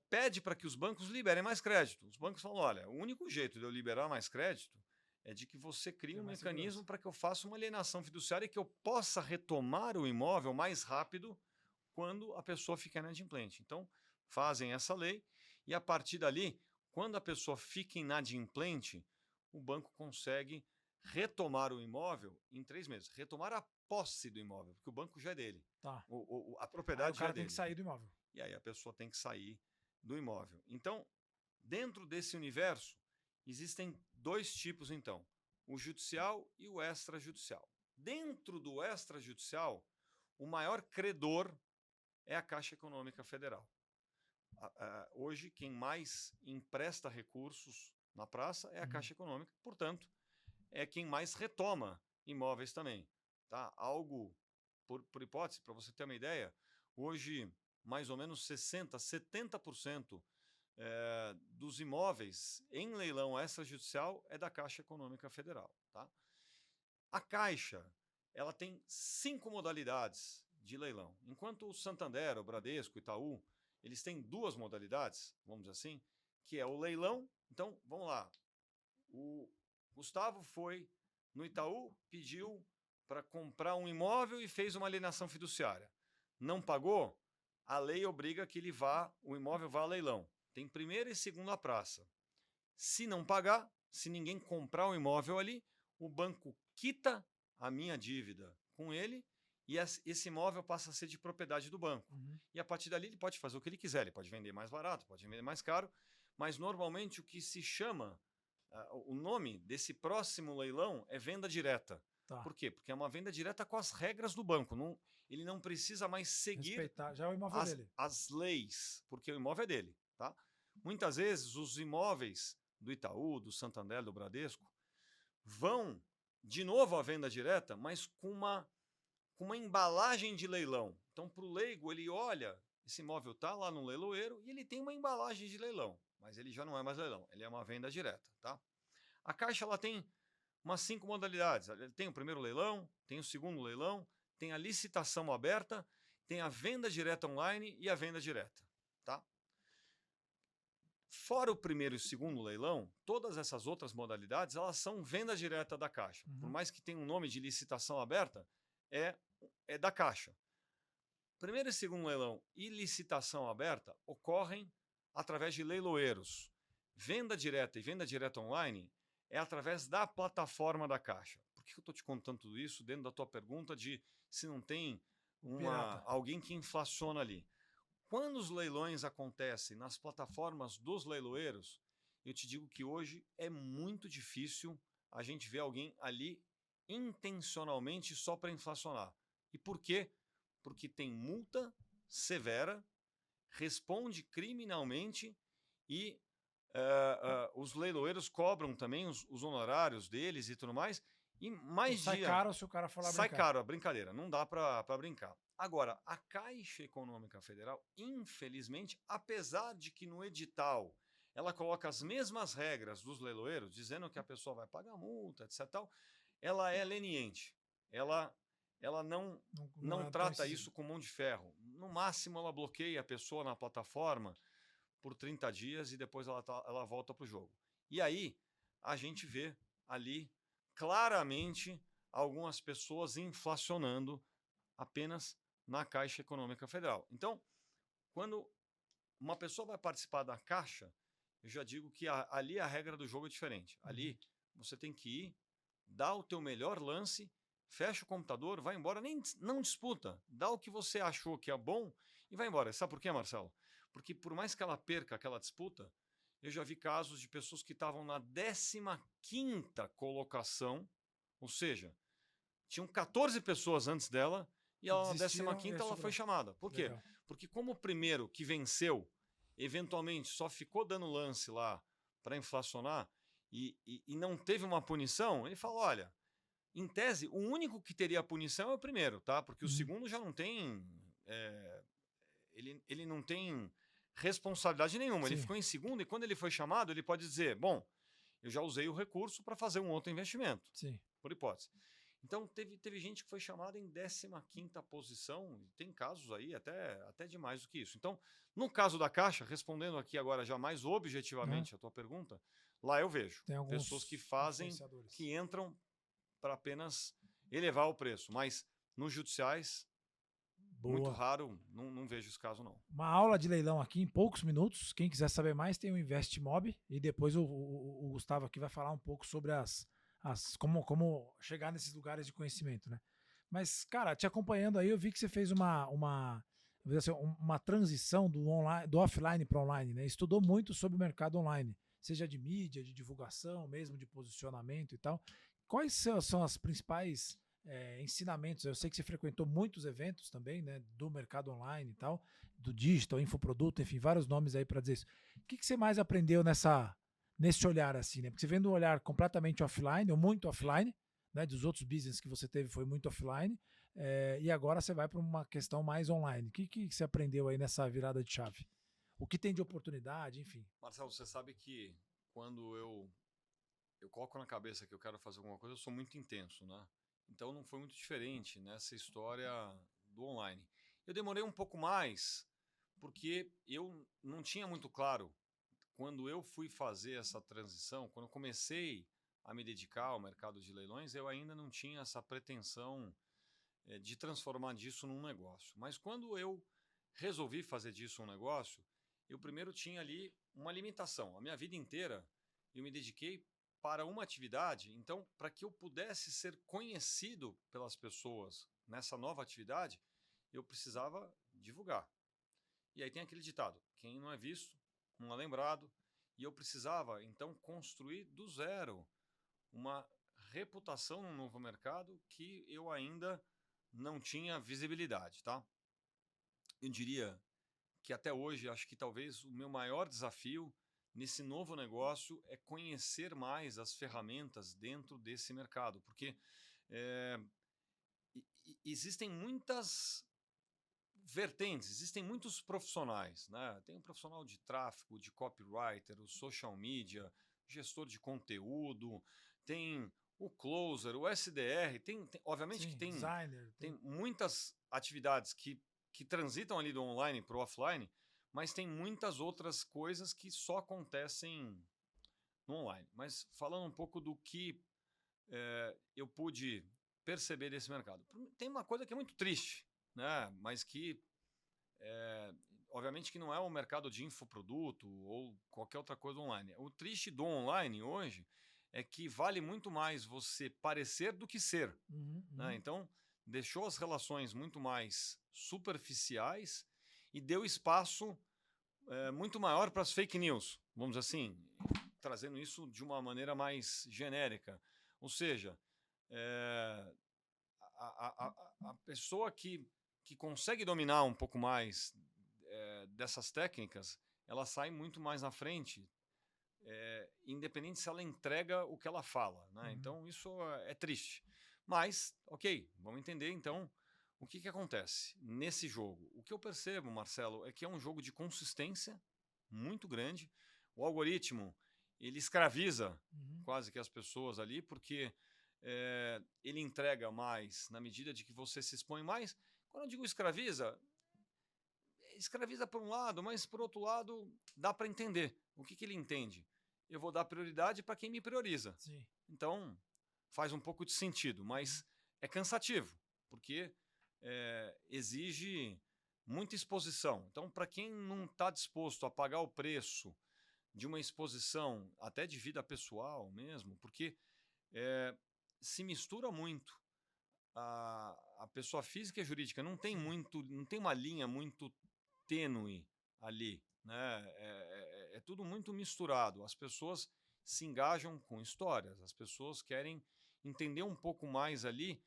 pede para que os bancos liberem mais crédito. Os bancos falam, olha, o único jeito de eu liberar mais crédito é de que você crie um mecanismo para que eu faça uma alienação fiduciária e que eu possa retomar o imóvel mais rápido quando a pessoa fica inadimplente. Então, fazem essa lei e, a partir dali, quando a pessoa fica inadimplente, o banco consegue retomar o imóvel em 3 meses. Retomar a posse do imóvel, porque o banco já é dele. Tá. A propriedade já é dele. O cara tem que sair do imóvel. E aí a pessoa tem que sair do imóvel. Então, dentro desse universo, existem 2 tipos, então. O judicial e o extrajudicial. Dentro do extrajudicial, o maior credor é a Caixa Econômica Federal. Hoje, quem mais empresta recursos na praça é a Caixa Econômica, portanto, é quem mais retoma imóveis também. Tá? Algo, por hipótese, para você ter uma ideia, hoje mais ou menos 60%, 70% dos imóveis em leilão extrajudicial é da Caixa Econômica Federal. Tá? A Caixa ela tem 5 modalidades de leilão. Enquanto o Santander, o Bradesco, o Itaú, eles têm 2 modalidades, vamos dizer assim, que é o leilão. Então, vamos lá. O Gustavo foi no Itaú, pediu para comprar um imóvel e fez uma alienação fiduciária. Não pagou? A lei obriga que o imóvel vá a leilão. Tem primeira e segunda praça. Se não pagar, se ninguém comprar o imóvel ali, o banco quita a minha dívida com ele e esse imóvel passa a ser de propriedade do banco. E a partir dali ele pode fazer o que ele quiser. Ele pode vender mais barato, pode vender mais caro, mas normalmente o que se chama, o nome desse próximo leilão é venda direta. Tá. Por quê? Porque é uma venda direta com as regras do banco. Ele não precisa mais seguir já é o imóvel dele. As leis, porque o imóvel é dele. Tá? Muitas vezes os imóveis do Itaú, do Santander, do Bradesco, vão de novo à venda direta, mas com uma embalagem de leilão. Então, para o leigo, ele olha, esse imóvel está lá no leiloeiro e ele tem uma embalagem de leilão, mas ele já não é mais leilão, ele é uma venda direta. Tá? A Caixa ela tem umas 5 modalidades. Tem o primeiro leilão, tem o segundo leilão, tem a licitação aberta, tem a venda direta online e a venda direta. Tá? Fora o primeiro e o segundo leilão, todas essas outras modalidades elas são venda direta da Caixa. Por mais que tenha um nome de licitação aberta, é da Caixa. Primeiro e segundo leilão e licitação aberta ocorrem através de leiloeiros. Venda direta e venda direta online é através da plataforma da Caixa. Por que eu estou te contando tudo isso dentro da tua pergunta de se não tem alguém que inflaciona ali? Quando os leilões acontecem nas plataformas dos leiloeiros, eu te digo que hoje é muito difícil a gente ver alguém ali intencionalmente só para inflacionar. E por quê? Porque tem multa severa, responde criminalmente e os leiloeiros cobram também os honorários deles e tudo mais. E mais Sai caro se o cara for lá sai brincar. caro a brincadeira, não dá para brincar. Agora, a Caixa Econômica Federal, infelizmente, apesar de que no edital ela coloca as mesmas regras dos leiloeiros, dizendo que a pessoa vai pagar multa, etc. Tal, ela é leniente. Ela não é tão trata incisivo. isso com mão de ferro. No máximo, ela bloqueia a pessoa na plataforma por 30 dias e depois ela volta para o jogo. E aí, a gente vê ali claramente algumas pessoas inflacionando apenas na Caixa Econômica Federal. Então, quando uma pessoa vai participar da Caixa, eu já digo que ali a regra do jogo é diferente. Ali você tem que ir, dar o teu melhor lance, fecha o computador, vai embora, nem não disputa, dá o que você achou que é bom e vai embora. Sabe por quê, Marcelo? Porque por mais que ela perca aquela disputa, eu já vi casos de pessoas que estavam na 15ª colocação, ou seja, tinham 14 pessoas antes dela e ela na Desistiram 15ª ela foi chamada. Por quê? Legal. Porque como o primeiro que venceu, eventualmente só ficou dando lance lá para inflacionar e não teve uma punição, ele fala, olha, em tese, o único que teria a punição é o primeiro, tá? Porque o segundo já não tem... ele não tem responsabilidade nenhuma. Sim. Ele ficou em segundo e quando ele foi chamado, ele pode dizer, bom, eu já usei o recurso para fazer um outro investimento, Sim. por hipótese. Então, teve gente que foi chamada em 15ª posição, e tem casos aí até de mais do que isso. Então, no caso da Caixa, respondendo aqui agora já mais objetivamente a tua pergunta, lá eu vejo Tem alguns pessoas que fazem, que entram para apenas elevar o preço, mas nos judiciais, muito raro, não vejo esse caso não. Uma aula de leilão aqui em poucos minutos. Quem quiser saber mais tem o InvestMob e depois o Gustavo aqui vai falar um pouco sobre como chegar nesses lugares de conhecimento, né? Mas, cara, te acompanhando aí, eu vi que você fez uma transição do offline para online, né? Estudou muito sobre o mercado online, seja de mídia, de divulgação, mesmo de posicionamento e tal. Quais são as principais ensinamentos? Eu sei que você frequentou muitos eventos também, né? Do mercado online e tal, do digital, infoproduto, enfim, vários nomes aí para dizer isso. O que você mais aprendeu nesse olhar assim, né? Porque você vem de um olhar completamente offline, ou muito offline, né? Dos outros business que você teve foi muito offline, e agora você vai para uma questão mais online. O que você aprendeu aí nessa virada de chave? O que tem de oportunidade, enfim. Marcelo, você sabe que quando eu coloco na cabeça que eu quero fazer alguma coisa, eu sou muito intenso, né? Então não foi muito diferente nessa história do online. Eu demorei um pouco mais, porque eu não tinha muito claro. Quando eu fui fazer essa transição, quando eu comecei a me dedicar ao mercado de leilões, eu ainda não tinha essa pretensão de transformar disso num negócio. Mas quando eu resolvi fazer disso um negócio, eu primeiro tinha ali uma limitação. A minha vida inteira eu me dediquei para uma atividade, então, para que eu pudesse ser conhecido pelas pessoas nessa nova atividade, eu precisava divulgar. E aí tem aquele ditado: quem não é visto, não é lembrado. E eu precisava, então, construir do zero uma reputação no novo mercado que eu ainda não tinha visibilidade, tá? Eu diria que até hoje, acho que talvez o meu maior desafio nesse novo negócio é conhecer mais as ferramentas dentro desse mercado, porque existem muitas vertentes, existem muitos profissionais, né? Tem um profissional de tráfego, de copywriter, o social media, gestor de conteúdo, tem o closer, o SDR, obviamente que tem designer, tem muitas atividades que transitam ali do online para o offline, mas tem muitas outras coisas que só acontecem no online. Mas falando um pouco do que eu pude perceber desse mercado. Tem uma coisa que é muito triste, né? Mas que, obviamente, que não é o mercado de infoproduto ou qualquer outra coisa online. O triste do online hoje é que vale muito mais você parecer do que ser. Né? Então, deixou as relações muito mais superficiais e deu espaço muito maior para as fake news, vamos dizer assim. trazendo isso de uma maneira mais genérica. Ou seja, a pessoa que consegue dominar um pouco mais dessas técnicas, ela sai muito mais na frente, independente se ela entrega o que ela fala, né? Então, isso é triste. Mas, ok, vamos entender então o que acontece nesse jogo. O que eu percebo, Marcelo, é que é um jogo de consistência muito grande. O algoritmo, ele escraviza quase que as pessoas ali, porque ele entrega mais na medida de que você se expõe mais. Quando eu digo escraviza por um lado, mas por outro lado dá para entender. O que ele entende? Eu vou dar prioridade para quem me prioriza. Sim. Então, faz um pouco de sentido, mas é cansativo, porque exige muita exposição. Então, para quem não está disposto a pagar o preço de uma exposição, até de vida pessoal mesmo, porque se mistura muito. A pessoa física e a jurídica não tem uma linha muito tênue ali, né? É tudo muito misturado. As pessoas se engajam com histórias, as pessoas querem entender um pouco mais ali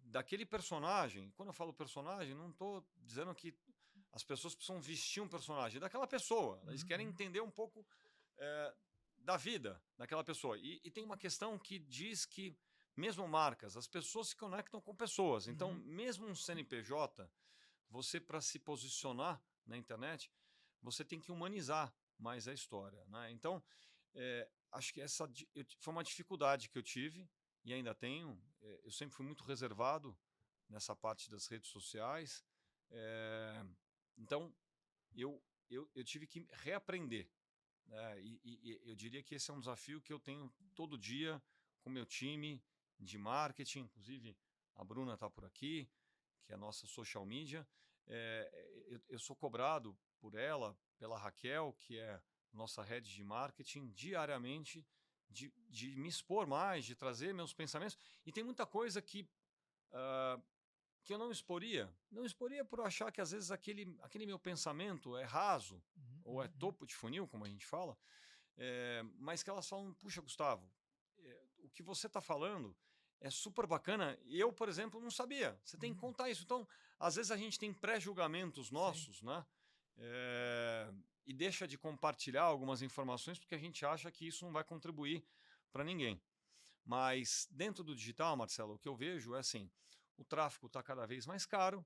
daquele personagem. Quando eu falo personagem, não estou dizendo que as pessoas precisam vestir um personagem, daquela pessoa. Eles querem entender um pouco da vida daquela pessoa. E tem uma questão que diz que, mesmo marcas, as pessoas se conectam com pessoas. Então, mesmo um CNPJ, você, para se posicionar na internet, você tem que humanizar mais a história, né? Então, acho que essa foi uma dificuldade que eu tive e ainda tenho. Eu sempre fui muito reservado nessa parte das redes sociais. Então, eu tive que reaprender, né? E eu diria que esse é um desafio que eu tenho todo dia com o meu time de marketing. Inclusive, a Bruna está por aqui, que é a nossa social media. Eu sou cobrado por ela, pela Raquel, que é nossa head de marketing, diariamente, de me expor mais, de trazer meus pensamentos. E tem muita coisa que eu não exporia. Não exporia por achar que, às vezes, aquele meu pensamento é raso, ou é topo de funil, como a gente fala, mas que elas falam: puxa, Gustavo, o que você está falando é super bacana. E eu, por exemplo, não sabia. Você tem que contar isso. Então, às vezes a gente tem pré-julgamentos nossos, né? E deixa de compartilhar algumas informações porque a gente acha que isso não vai contribuir para ninguém. Mas dentro do digital, Marcelo, o que eu vejo é assim: o tráfego está cada vez mais caro.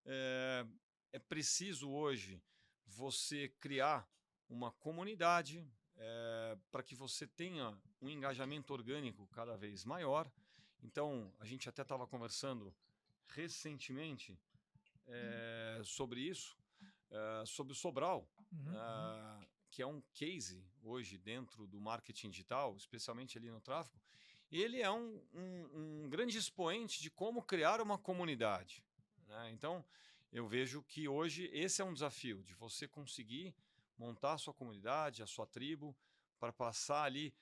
É preciso hoje você criar uma comunidade para que você tenha um engajamento orgânico cada vez maior. Então, a gente até estava conversando recentemente sobre isso, sobre o Sobral, que é um case hoje dentro do marketing digital, especialmente ali no tráfego. Ele é um grande expoente de como criar uma comunidade, né? Então, eu vejo que hoje esse é um desafio, de você conseguir montar a sua comunidade, a sua tribo, para passar ali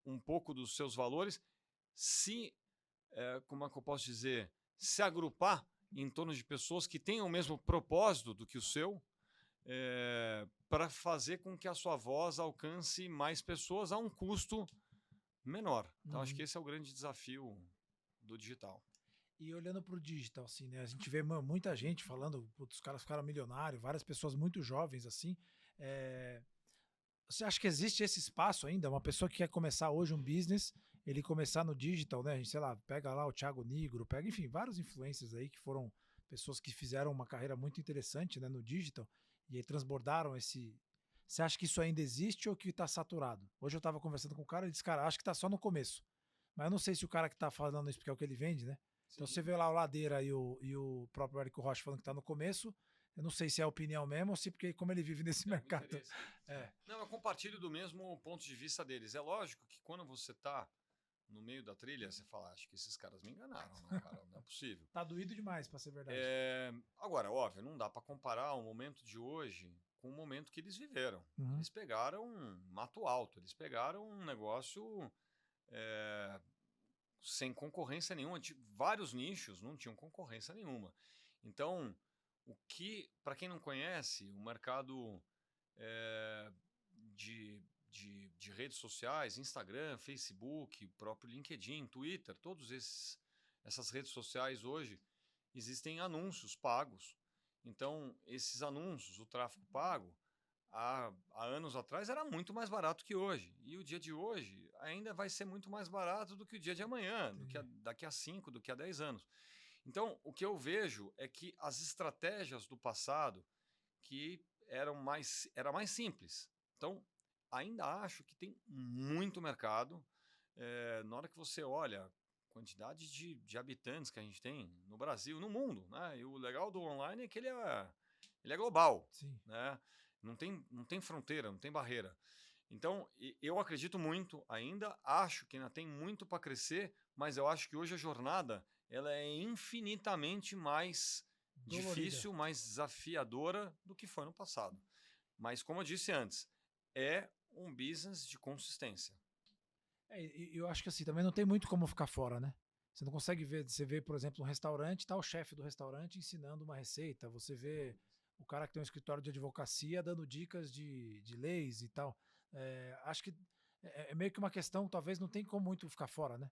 um pouco dos seus valores, como é que eu posso dizer, se agrupar em torno de pessoas que tenham o mesmo propósito do que o seu, para fazer com que a sua voz alcance mais pessoas a um custo menor. Então, acho que esse é o grande desafio do digital. E olhando para o digital, assim, né? A gente vê muita gente falando, putz, os caras ficaram milionários, várias pessoas muito jovens, assim. Você acha que existe esse espaço ainda? Uma pessoa que quer começar hoje um business, ele começar no digital, né? A gente, sei lá, pega lá o Thiago Nigro, pega, enfim, vários influencers aí que foram pessoas que fizeram uma carreira muito interessante, né, no digital e aí transbordaram esse. Você acha que isso ainda existe ou que está saturado? Hoje eu estava conversando com um cara e disse, cara, acho que está só no começo. Mas eu não sei se o cara que está falando isso porque é o que ele vende, né? Então você vê lá o Ladeira e o próprio Érico Rocha falando que está no começo. Eu não sei se é opinião mesmo ou se porque como ele vive nesse mercado. Não, eu compartilho do mesmo ponto de vista deles. É lógico que quando você está no meio da trilha, você fala: acho que esses caras me enganaram, né, cara? Não é possível. Tá doído demais, para ser verdade. Agora, óbvio, não dá para comparar o momento de hoje com o momento que eles viveram. Eles pegaram mato alto, eles pegaram um negócio sem concorrência nenhuma. Vários nichos não tinham concorrência nenhuma. Então, para quem não conhece, o mercado de redes sociais, Instagram, Facebook, próprio LinkedIn, Twitter, essas redes sociais hoje, existem anúncios pagos. Então, esses anúncios, o tráfego pago, há anos atrás era muito mais barato que hoje. E o dia de hoje ainda vai ser muito mais barato do que o dia de amanhã, daqui a 5, do que a 10 anos. Então, o que eu vejo é que as estratégias do passado que era mais simples. Então, ainda acho que tem muito mercado. Na hora que você olha a quantidade de habitantes que a gente tem no Brasil, no mundo, né? E o legal do online é que ele é global, Sim. né? Não tem fronteira, não tem barreira. Então, eu acredito muito ainda, acho que ainda tem muito para crescer, mas eu acho que hoje a jornada ela é infinitamente mais Dolorida. difícil, mais desafiadora do que foi no passado. Mas, como eu disse antes, é um business de consistência. E eu acho que assim, também não tem muito como ficar fora, né? Você não consegue ver, você vê, por exemplo, um restaurante, tá o chefe do restaurante ensinando uma receita, você vê o cara que tem um escritório de advocacia dando dicas de leis e tal. Acho que é meio que uma questão, talvez não tem como muito ficar fora, né?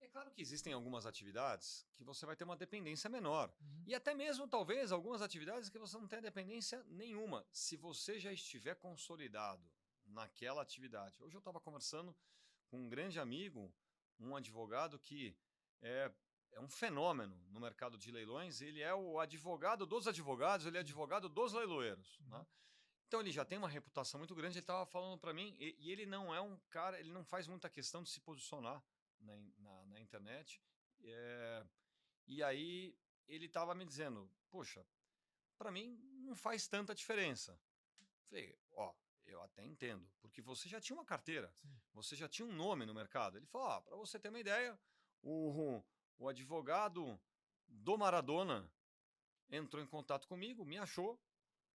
É claro que existem algumas atividades que você vai ter uma dependência menor. Uhum. E até mesmo, talvez, algumas atividades que você não tenha dependência nenhuma. Se você já estiver consolidado naquela atividade. Hoje eu estava conversando com um grande amigo, um advogado que é, é um fenômeno no mercado de leilões. Ele é o advogado dos advogados, ele é advogado dos leiloeiros. Né? Então ele já tem uma reputação muito grande. Ele estava falando para mim, e ele não é um cara, ele não faz muita questão de se posicionar na internet. E aí ele estava me dizendo, poxa, para mim não faz tanta diferença. Falei, ó, eu até entendo, porque você já tinha uma carteira, Sim. você já tinha um nome no mercado. Ele falou, ó, para você ter uma ideia, o advogado do Maradona entrou em contato comigo, me achou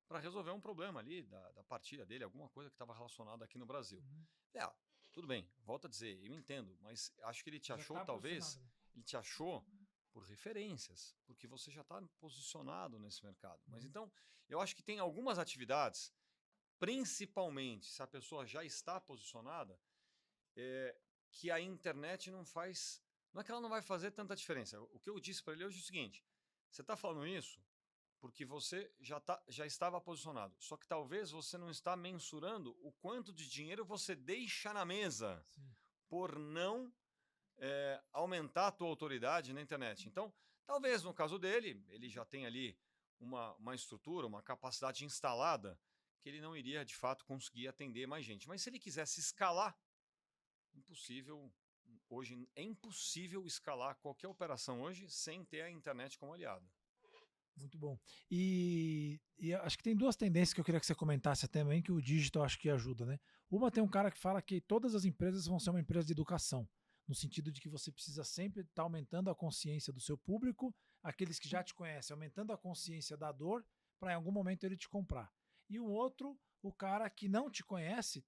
para resolver um problema ali da partilha dele, alguma coisa que estava relacionada aqui no Brasil. Uhum. Falei, tudo bem, volto a dizer, eu entendo, mas acho que ele te Já achou, tá talvez, posicionado, né? ele te achou por referências, porque você já está posicionado nesse mercado. Mas Uhum. então, eu acho que tem algumas atividades, principalmente se a pessoa já está posicionada, que a internet não faz. Não é que ela não vai fazer tanta diferença. O que eu disse para ele hoje é o seguinte: você está falando isso porque você já estava posicionado. Só que talvez você não está mensurando o quanto de dinheiro você deixa na mesa Sim. por não aumentar a tua autoridade na internet. Então, talvez no caso dele, ele já tem ali uma estrutura, uma capacidade instalada que ele não iria de fato conseguir atender mais gente. Mas se ele quisesse escalar, impossível. Hoje é impossível escalar qualquer operação hoje sem ter a internet como aliada. Muito bom. E acho que tem duas tendências que eu queria que você comentasse também, que o digital acho que ajuda, né? Uma, tem um cara que fala que todas as empresas vão ser uma empresa de educação, no sentido de que você precisa sempre estar aumentando a consciência do seu público, aqueles que já te conhecem, aumentando a consciência da dor, para em algum momento ele te comprar. E o outro, o cara que não te conhece,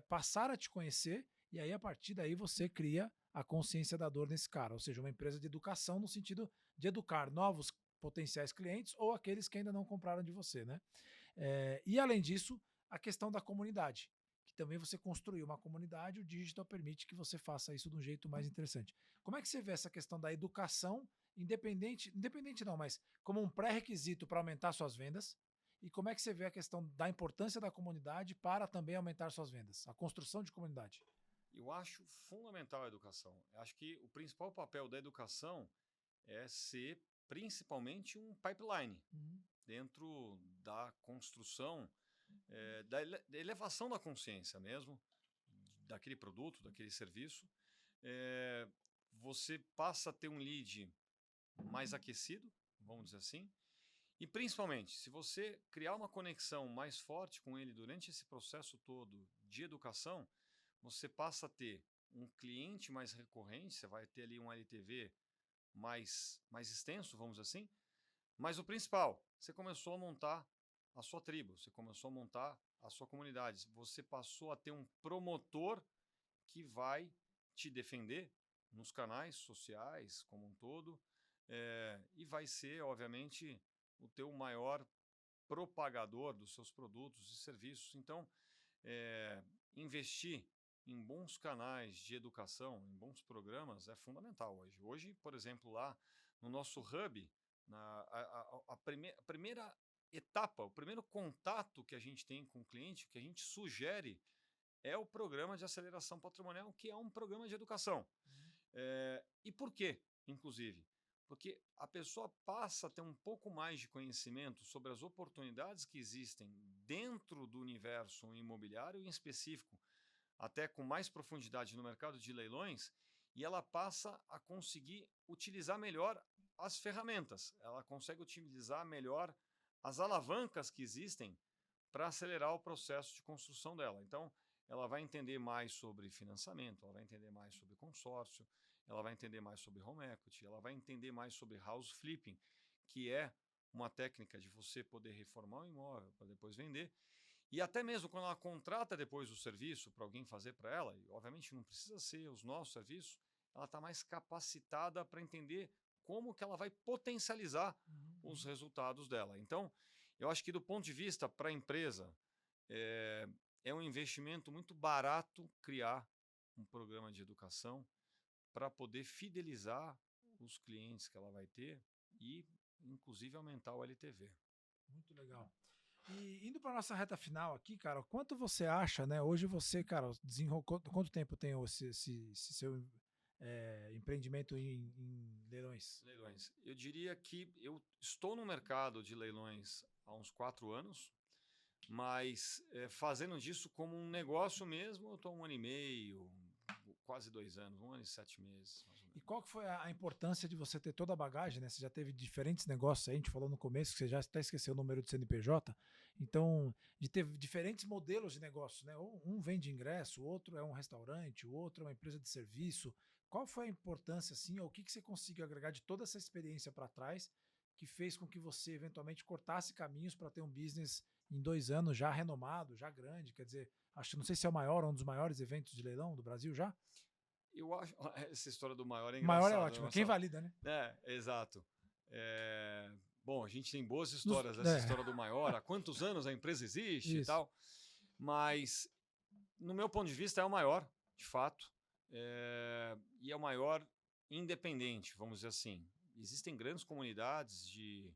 passar a te conhecer, e aí a partir daí você cria a consciência da dor nesse cara, ou seja, uma empresa de educação no sentido de educar novos potenciais clientes ou aqueles que ainda não compraram de você, né? E além disso, a questão da comunidade, que também você construiu uma comunidade, o digital permite que você faça isso de um jeito mais interessante. Como é que você vê essa questão da educação, independente não, mas como um pré-requisito para aumentar suas vendas? E como é que você vê a questão da importância da comunidade para também aumentar suas vendas? A construção de comunidade. Eu acho fundamental a educação. Eu acho que o principal papel da educação é ser principalmente um pipeline Uhum. dentro da construção, da elevação da consciência mesmo, daquele produto, daquele serviço. Você passa a ter um lead mais aquecido, vamos dizer assim, e principalmente, se você criar uma conexão mais forte com ele durante esse processo todo de educação, você passa a ter um cliente mais recorrente, você vai ter ali um LTV mais extenso, vamos dizer assim. Mas o principal, você começou a montar a sua tribo, você começou a montar a sua comunidade, você passou a ter um promotor que vai te defender nos canais sociais como um todo, e vai ser, obviamente, o teu maior propagador dos seus produtos e serviços. Então, investir em bons canais de educação, em bons programas, é fundamental hoje. Hoje, por exemplo, lá no nosso hub, a primeira etapa, o primeiro contato que a gente tem com o cliente, que a gente sugere, é o programa de aceleração patrimonial, que é um programa de educação. E por quê, inclusive? Porque a pessoa passa a ter um pouco mais de conhecimento sobre as oportunidades que existem dentro do universo imobiliário, em específico, até com mais profundidade no mercado de leilões, e ela passa a conseguir utilizar melhor as ferramentas, ela consegue utilizar melhor as alavancas que existem para acelerar o processo de construção dela. Então, ela vai entender mais sobre financiamento, ela vai entender mais sobre consórcio, ela vai entender mais sobre home equity, ela vai entender mais sobre house flipping, que é uma técnica de você poder reformar o imóvel para depois vender. E até mesmo quando ela contrata depois o serviço para alguém fazer para ela, e obviamente não precisa ser os nossos serviços, ela está mais capacitada para entender como que ela vai potencializar os resultados dela. Então, eu acho que do ponto de vista para a empresa, é um investimento muito barato criar um programa de educação para poder fidelizar os clientes que ela vai ter e, inclusive, aumentar o LTV. Muito legal. E indo para nossa reta final aqui, cara, quanto você acha, né? Hoje você, cara, quanto tempo tem esse seu empreendimento em leilões? Leilões. Eu diria que eu estou no mercado de leilões há uns 4 anos, mas fazendo disso como um negócio mesmo, eu estou 1 ano e meio, quase 2 anos, 1 ano e 7 meses. Mais ou E menos. qual que foi a importância de você ter toda a bagagem, né? Você já teve diferentes negócios aí, a gente falou no começo que você já até esqueceu o número do CNPJ. Então, de ter diferentes modelos de negócio, né? Um vende ingresso, o outro é um restaurante, o outro é uma empresa de serviço. Qual foi a importância, assim, ou o que você conseguiu agregar de toda essa experiência para trás que fez com que você eventualmente cortasse caminhos para ter um business em 2 anos já renomado, já grande? Quer dizer, acho, não sei se é o maior ou um dos maiores eventos de leilão do Brasil já. Eu acho essa história do maior é O maior é engraçada, né, ótimo, quem Marcelo? valida, né? Exato. Bom, a gente tem boas histórias dessa história do maior, há quantos anos a empresa existe e Isso. tal, mas no meu ponto de vista é o maior, de fato, e é o maior independente, vamos dizer assim. Existem grandes comunidades de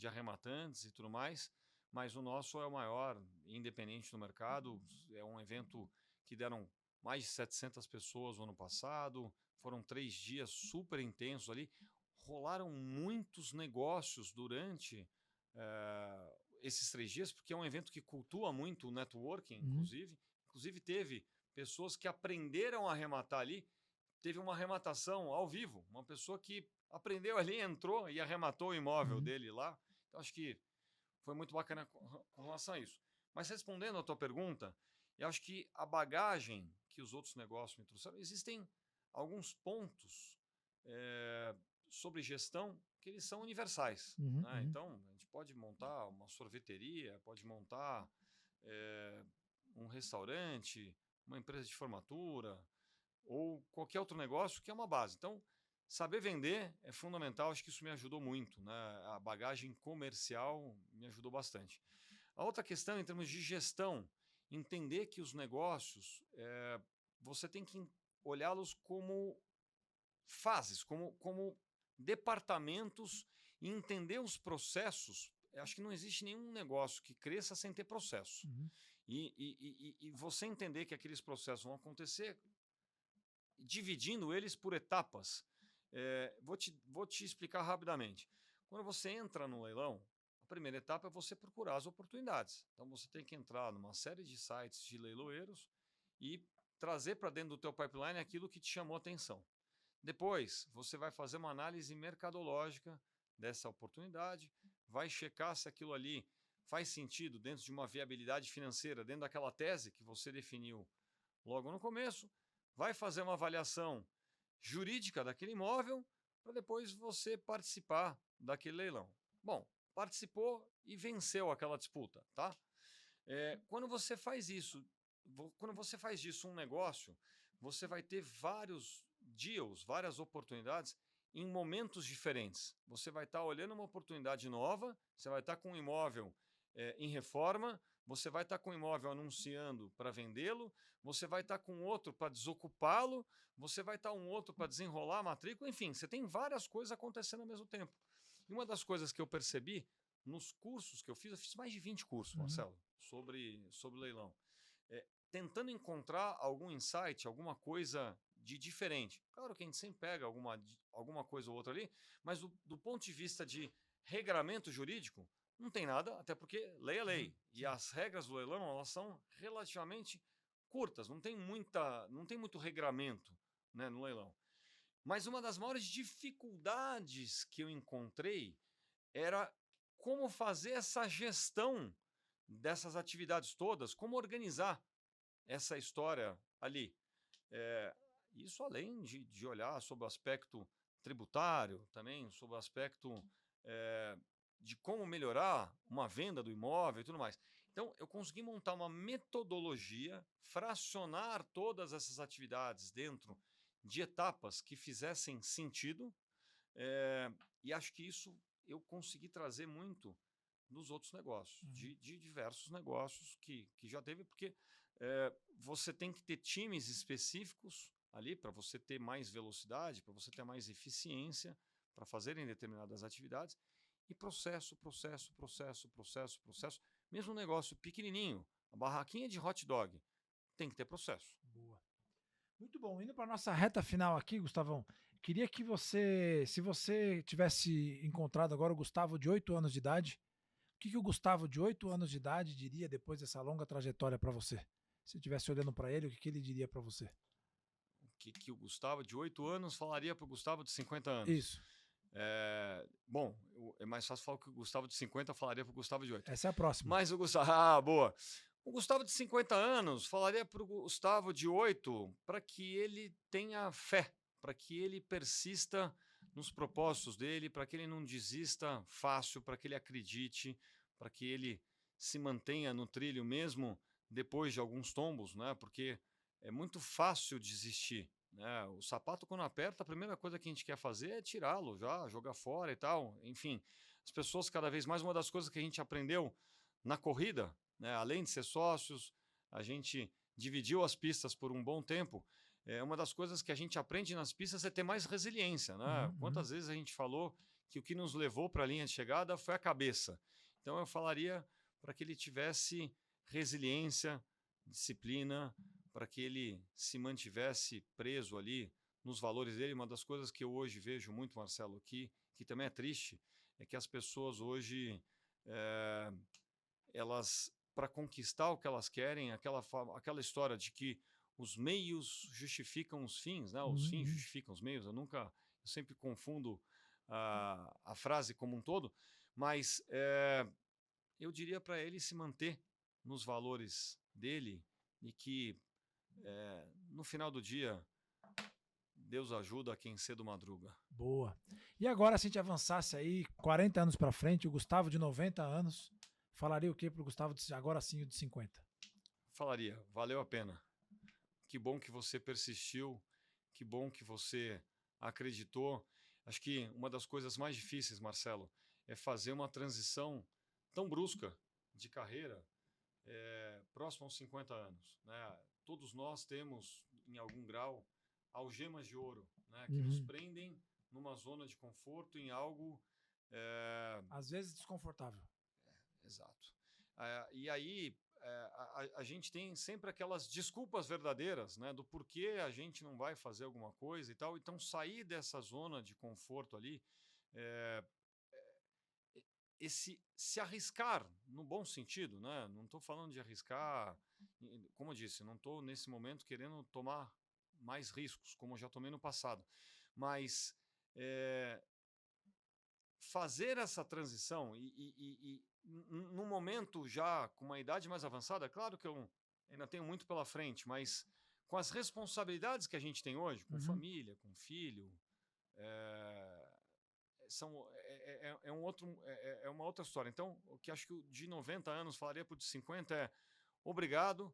arrematantes e tudo mais, mas o nosso é o maior independente no mercado. É um evento que deram mais de 700 pessoas no ano passado, foram 3 dias super intensos ali, rolaram muitos negócios durante esses 3 dias, porque é um evento que cultua muito o networking, inclusive. Inclusive teve pessoas que aprenderam a arrematar ali. Teve uma arrematação ao vivo, uma pessoa que aprendeu ali, entrou e arrematou o imóvel dele lá. Então, acho que foi muito bacana com relação a isso. Mas respondendo a tua pergunta, eu acho que a bagagem que os outros negócios me trouxeram, existem alguns pontos sobre gestão que eles são universais. Né? Então, a gente pode montar uma sorveteria, pode montar um restaurante, uma empresa de formatura, ou qualquer outro negócio que é uma base. Então, saber vender é fundamental, acho que isso me ajudou muito, né? A bagagem comercial me ajudou bastante. A outra questão, em termos de gestão, entender que os negócios, você tem que olhá-los como fases, como departamentos e entender os processos. Eu acho que não existe nenhum negócio que cresça sem ter processo. E você entender que aqueles processos vão acontecer dividindo eles por etapas. Vou te explicar rapidamente. Quando você entra no leilão, a primeira etapa é você procurar as oportunidades. Então você tem que entrar numa série de sites de leiloeiros e trazer para dentro do teu pipeline aquilo que te chamou a atenção. Depois, você vai fazer uma análise mercadológica dessa oportunidade, vai checar se aquilo ali faz sentido dentro de uma viabilidade financeira, dentro daquela tese que você definiu logo no começo, vai fazer uma avaliação jurídica daquele imóvel para depois você participar daquele leilão. Bom, participou e venceu aquela disputa, tá? Quando você faz disso um negócio, você vai ter vários deals, várias oportunidades em momentos diferentes. Você vai estar olhando uma oportunidade nova, você vai estar com um imóvel em reforma, você vai estar com o imóvel anunciando para vendê-lo, você vai estar com outro para desocupá-lo, você vai estar um outro para desenrolar a matrícula, enfim, você tem várias coisas acontecendo ao mesmo tempo. E uma das coisas que eu percebi nos cursos que eu fiz mais de 20 cursos, Marcelo, sobre leilão, tentando encontrar algum insight, alguma coisa de diferente. Claro que a gente sempre pega alguma coisa ou outra ali, mas do ponto de vista de regramento jurídico, não tem nada, até porque lei é lei. E as regras do leilão, elas são relativamente curtas, não tem muito regramento, né, no leilão. Mas uma das maiores dificuldades que eu encontrei era como fazer essa gestão dessas atividades todas, como organizar essa história ali. Isso além de olhar sobre o aspecto tributário, também sobre o aspecto de como melhorar uma venda do imóvel e tudo mais. Então, eu consegui montar uma metodologia, fracionar todas essas atividades dentro de etapas que fizessem sentido, e acho que isso eu consegui trazer muito nos outros negócios, de diversos negócios que já teve, porque você tem que ter times específicos ali para você ter mais velocidade, para você ter mais eficiência para fazerem determinadas atividades, e processo. Mesmo um negócio pequenininho, a barraquinha de hot dog, tem que ter processo. Boa. Muito bom. Indo para nossa reta final aqui, Gustavão, queria que você, se você tivesse encontrado agora o Gustavo de 8 anos de idade, o que o Gustavo de 8 anos de idade diria depois dessa longa trajetória para você? Se estivesse olhando para ele, o que ele diria para você? O que o Gustavo de 8 anos falaria para o Gustavo de 50 anos? Isso. Bom, é mais fácil falar que o Gustavo de 50 falaria para o Gustavo de 8. Essa é a próxima. Mas o Gustavo... boa. O Gustavo de 50 anos falaria para o Gustavo de 8 para que ele tenha fé, para que ele persista nos propósitos dele, para que ele não desista fácil, para que ele acredite, para que ele se mantenha no trilho mesmo depois de alguns tombos, né? Porque é muito fácil desistir, né? O sapato, quando aperta, a primeira coisa que a gente quer fazer é tirá-lo, já jogar fora e tal. Enfim, as pessoas cada vez mais, uma das coisas que a gente aprendeu na corrida, né, além de ser sócios, a gente dividiu as pistas por um bom tempo. Uma das coisas que a gente aprende nas pistas é ter mais resiliência, né? Quantas vezes a gente falou que o que nos levou para a linha de chegada foi a cabeça. Então eu falaria para que ele tivesse resiliência, disciplina, para que ele se mantivesse preso ali nos valores dele. Uma das coisas que eu hoje vejo muito, Marcelo, que também é triste, é que as pessoas hoje, elas, para conquistar o que elas querem, aquela história de que os meios justificam os fins, né? Os fins justificam os meios. Eu sempre confundo a frase como um todo, mas eu diria para ele se manter nos valores dele e que no final do dia Deus ajuda quem cedo madruga. Boa. E agora, se a gente avançasse aí 40 anos para frente, o Gustavo de 90 anos falaria o que para o Gustavo agora sim o de 50? Falaria, valeu a pena. Que bom que você persistiu, que bom que você acreditou. Acho que uma das coisas mais difíceis, Marcelo, é fazer uma transição tão brusca de carreira próximo aos 50 anos, né? Todos nós temos, em algum grau, algemas de ouro, né? Que nos prendem numa zona de conforto, em algo... às vezes desconfortável. Exato. E aí a gente tem sempre aquelas desculpas verdadeiras, né, do porquê a gente não vai fazer alguma coisa e tal. Então, sair dessa zona de conforto ali, se arriscar no bom sentido, né? Não estou falando de arriscar, como eu disse, não estou nesse momento querendo tomar mais riscos, como eu já tomei no passado, mas fazer essa transição e num momento já com uma idade mais avançada, claro que eu ainda tenho muito pela frente, mas com as responsabilidades que a gente tem hoje, com família, com filho, é uma outra história. Então, o que acho que o de 90 anos falaria para o de 50 é obrigado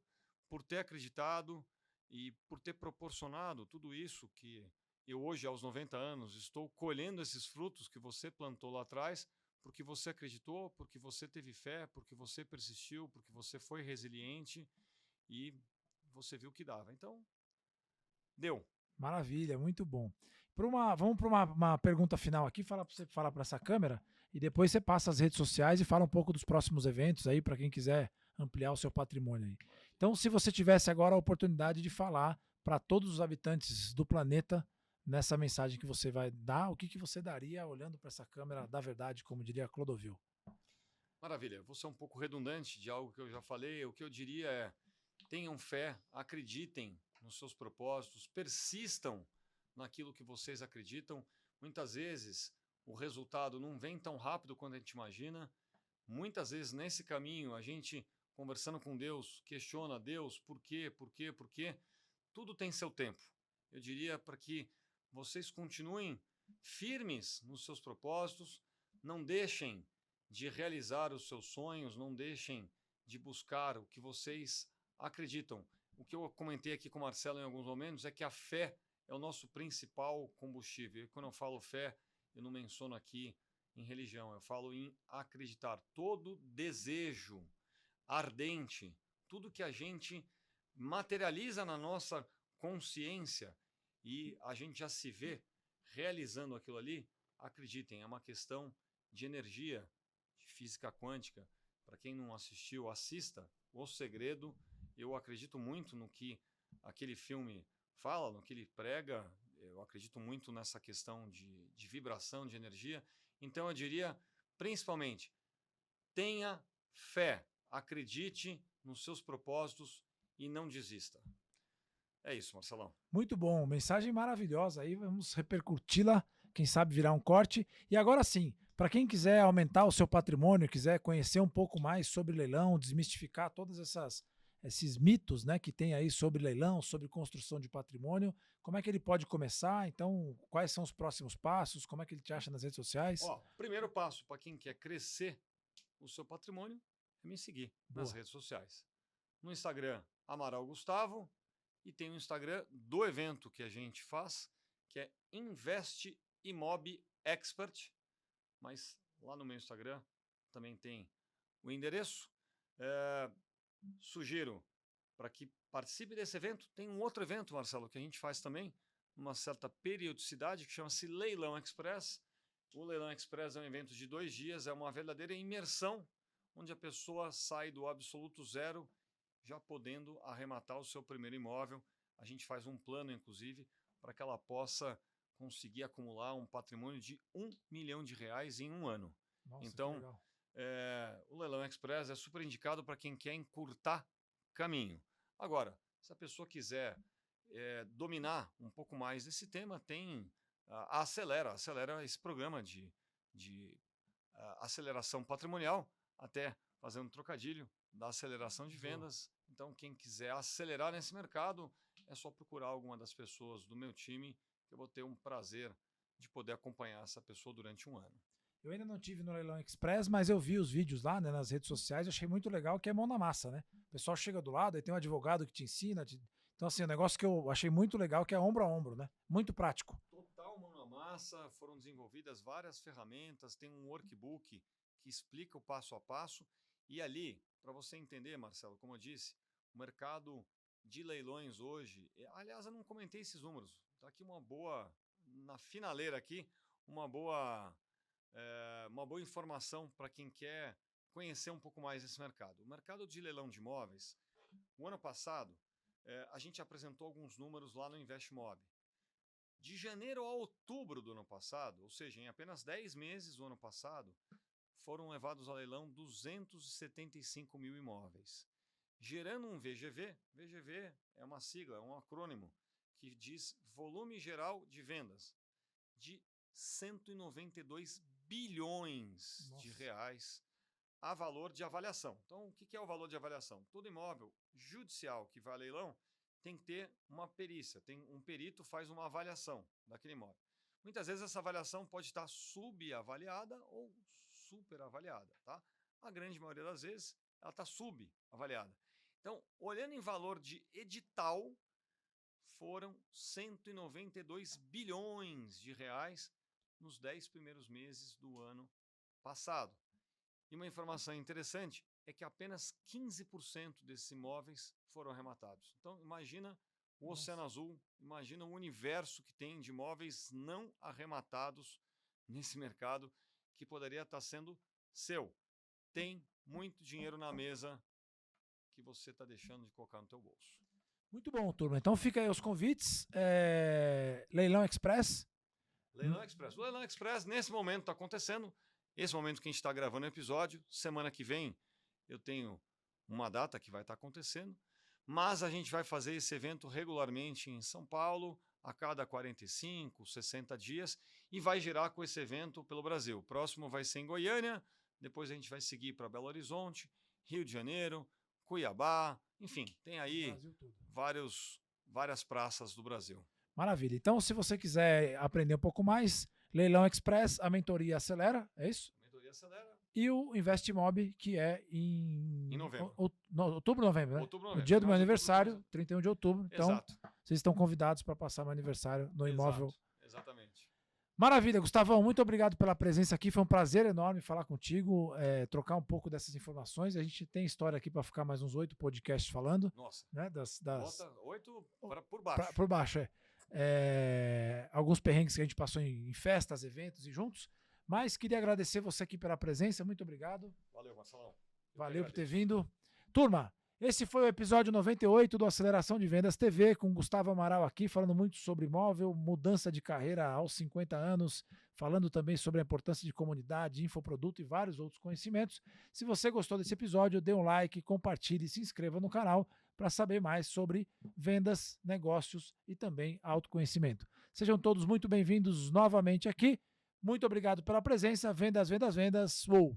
por ter acreditado e por ter proporcionado tudo isso que eu hoje, aos 90 anos, estou colhendo esses frutos que você plantou lá atrás, porque você acreditou, porque você teve fé, porque você persistiu, porque você foi resiliente e você viu que dava. Então, deu. Maravilha, muito bom. Vamos para uma pergunta final aqui, fala para você falar para essa câmera e depois você passa as redes sociais e fala um pouco dos próximos eventos aí para quem quiser ampliar o seu patrimônio aí. Então, se você tivesse agora a oportunidade de falar para todos os habitantes do planeta nessa mensagem que você vai dar, o que, que você daria olhando para essa câmera da verdade, como diria Clodovil? Maravilha. Vou ser um pouco redundante de algo que eu já falei. O que eu diria é: tenham fé, acreditem nos seus propósitos, persistam naquilo que vocês acreditam. Muitas vezes o resultado não vem tão rápido quanto a gente imagina. Muitas vezes nesse caminho a gente, conversando com Deus, questiona Deus, por quê, por quê, por quê? Tudo tem seu tempo. Eu diria para que vocês continuem firmes nos seus propósitos, não deixem de realizar os seus sonhos, não deixem de buscar o que vocês acreditam. O que eu comentei aqui com o Marcelo em alguns momentos é que a fé é o nosso principal combustível. E quando eu falo fé, eu não menciono aqui em religião, eu falo em acreditar. Todo desejo ardente, tudo que a gente materializa na nossa consciência e a gente já se vê realizando aquilo ali, acreditem, é uma questão de energia, de física quântica. Para quem não assistiu, assista O Segredo. Eu acredito muito no que aquele filme fala, no que ele prega. Eu acredito muito nessa questão de vibração, de energia. Então eu diria, principalmente, tenha fé, acredite nos seus propósitos e não desista. É isso, Marcelão. Muito bom, mensagem maravilhosa aí, vamos repercuti-la, quem sabe virar um corte. E agora sim, para quem quiser aumentar o seu patrimônio, quiser conhecer um pouco mais sobre leilão, desmistificar todas esses mitos, né, que tem aí sobre leilão, sobre construção de patrimônio, como é que ele pode começar? Então, quais são os próximos passos? Como é que ele te acha nas redes sociais? Ó, primeiro passo para quem quer crescer o seu patrimônio é me seguir nas Boa. redes sociais. No Instagram, Amaral Gustavo, e tem o Instagram do evento que a gente faz, que é Invest Imob Expert, mas lá no meu Instagram também tem o endereço. Sugiro para que participe desse evento. Tem um outro evento, Marcelo, que a gente faz também, uma certa periodicidade, que chama-se Leilão Express. O Leilão Express é um evento de 2 dias, é uma verdadeira imersão, onde a pessoa sai do absoluto zero, já podendo arrematar o seu primeiro imóvel. A gente faz um plano, inclusive, para que ela possa conseguir acumular um patrimônio de R$ 1 milhão em um ano. Nossa, Então, que legal. o Leilão Express é super indicado para quem quer encurtar caminho. Agora, se a pessoa quiser dominar um pouco mais esse tema, tem a Acelera. Acelera esse programa de aceleração patrimonial, até fazendo trocadilho da aceleração de Boa. vendas. Então, quem quiser acelerar nesse mercado, é só procurar alguma das pessoas do meu time, que eu vou ter um prazer de poder acompanhar essa pessoa durante um ano. Eu ainda não tive no Leilão Express, mas eu vi os vídeos lá, né, nas redes sociais, eu achei muito legal que é mão na massa, né? O pessoal chega do lado, aí tem um advogado que te ensina. Então, assim, é um negócio que eu achei muito legal, que é ombro a ombro, né? Muito prático. Total mão na massa, foram desenvolvidas várias ferramentas, tem um workbook que explica o passo a passo. E ali, para você entender, Marcelo, como eu disse, o mercado de leilões hoje, aliás, eu não comentei esses números, está aqui uma boa, na finaleira aqui, uma boa informação para quem quer conhecer um pouco mais esse mercado. O mercado de leilão de imóveis, o ano passado, a gente apresentou alguns números lá no InvestMob. De janeiro a outubro do ano passado, ou seja, em apenas 10 meses do ano passado, foram levados a leilão 275 mil imóveis, gerando um VGV. VGV é uma sigla, é um acrônimo, que diz Volume Geral de Vendas, de 192 bilhões Nossa. de reais a valor de avaliação. Então, o que é o valor de avaliação? Todo imóvel judicial que vai a leilão tem que ter uma perícia, tem um perito faz uma avaliação daquele imóvel. Muitas vezes essa avaliação pode estar subavaliada ou superavaliada, tá? A grande maioria das vezes ela está subavaliada. Então, olhando em valor de edital, foram 192 bilhões de reais nos 10 primeiros meses do ano passado. E uma informação interessante é que apenas 15% desses imóveis foram arrematados. Então, imagina o Oceano Azul, imagina o universo que tem de imóveis não arrematados nesse mercado que poderia estar sendo seu. Tem muito dinheiro na mesa que você está deixando de colocar no teu bolso. Muito bom, turma. Então fica aí os convites. Leilão Express. Leilão Express. O Leilão Express, nesse momento, está acontecendo. Esse momento que a gente está gravando o episódio. Semana que vem eu tenho uma data que vai estar acontecendo. Mas a gente vai fazer esse evento regularmente em São Paulo, a cada 45, 60 dias, e vai girar com esse evento pelo Brasil. O próximo vai ser em Goiânia, depois a gente vai seguir para Belo Horizonte, Rio de Janeiro, Cuiabá, enfim, tem aí várias praças do Brasil. Maravilha. Então, se você quiser aprender um pouco mais, Leilão Express, a mentoria acelera, é isso? A mentoria acelera. E o Investmob, que é em novembro. Outubro, novembro, né? Outubro, novembro. O dia do meu aniversário, 31 de outubro. Então, exato. Vocês estão convidados para passar meu aniversário no imóvel. Exatamente. Maravilha, Gustavão, muito obrigado pela presença aqui. Foi um prazer enorme falar contigo, trocar um pouco dessas informações. A gente tem história aqui para ficar mais uns 8 podcasts falando. Nossa. Né, Bota 8 por baixo. Por baixo, alguns perrengues que a gente passou em festas, eventos e juntos. Mas queria agradecer você aqui pela presença. Muito obrigado. Valeu, Marcelão. Valeu por ter vindo. Turma, esse foi o episódio 98 do Aceleração de Vendas TV, com Gustavo Amaral aqui, falando muito sobre imóvel, mudança de carreira aos 50 anos, falando também sobre a importância de comunidade, infoproduto e vários outros conhecimentos. Se você gostou desse episódio, dê um like, compartilhe e se inscreva no canal para saber mais sobre vendas, negócios e também autoconhecimento. Sejam todos muito bem-vindos novamente aqui. Muito obrigado pela presença. Vendas, vendas, vendas. Uou!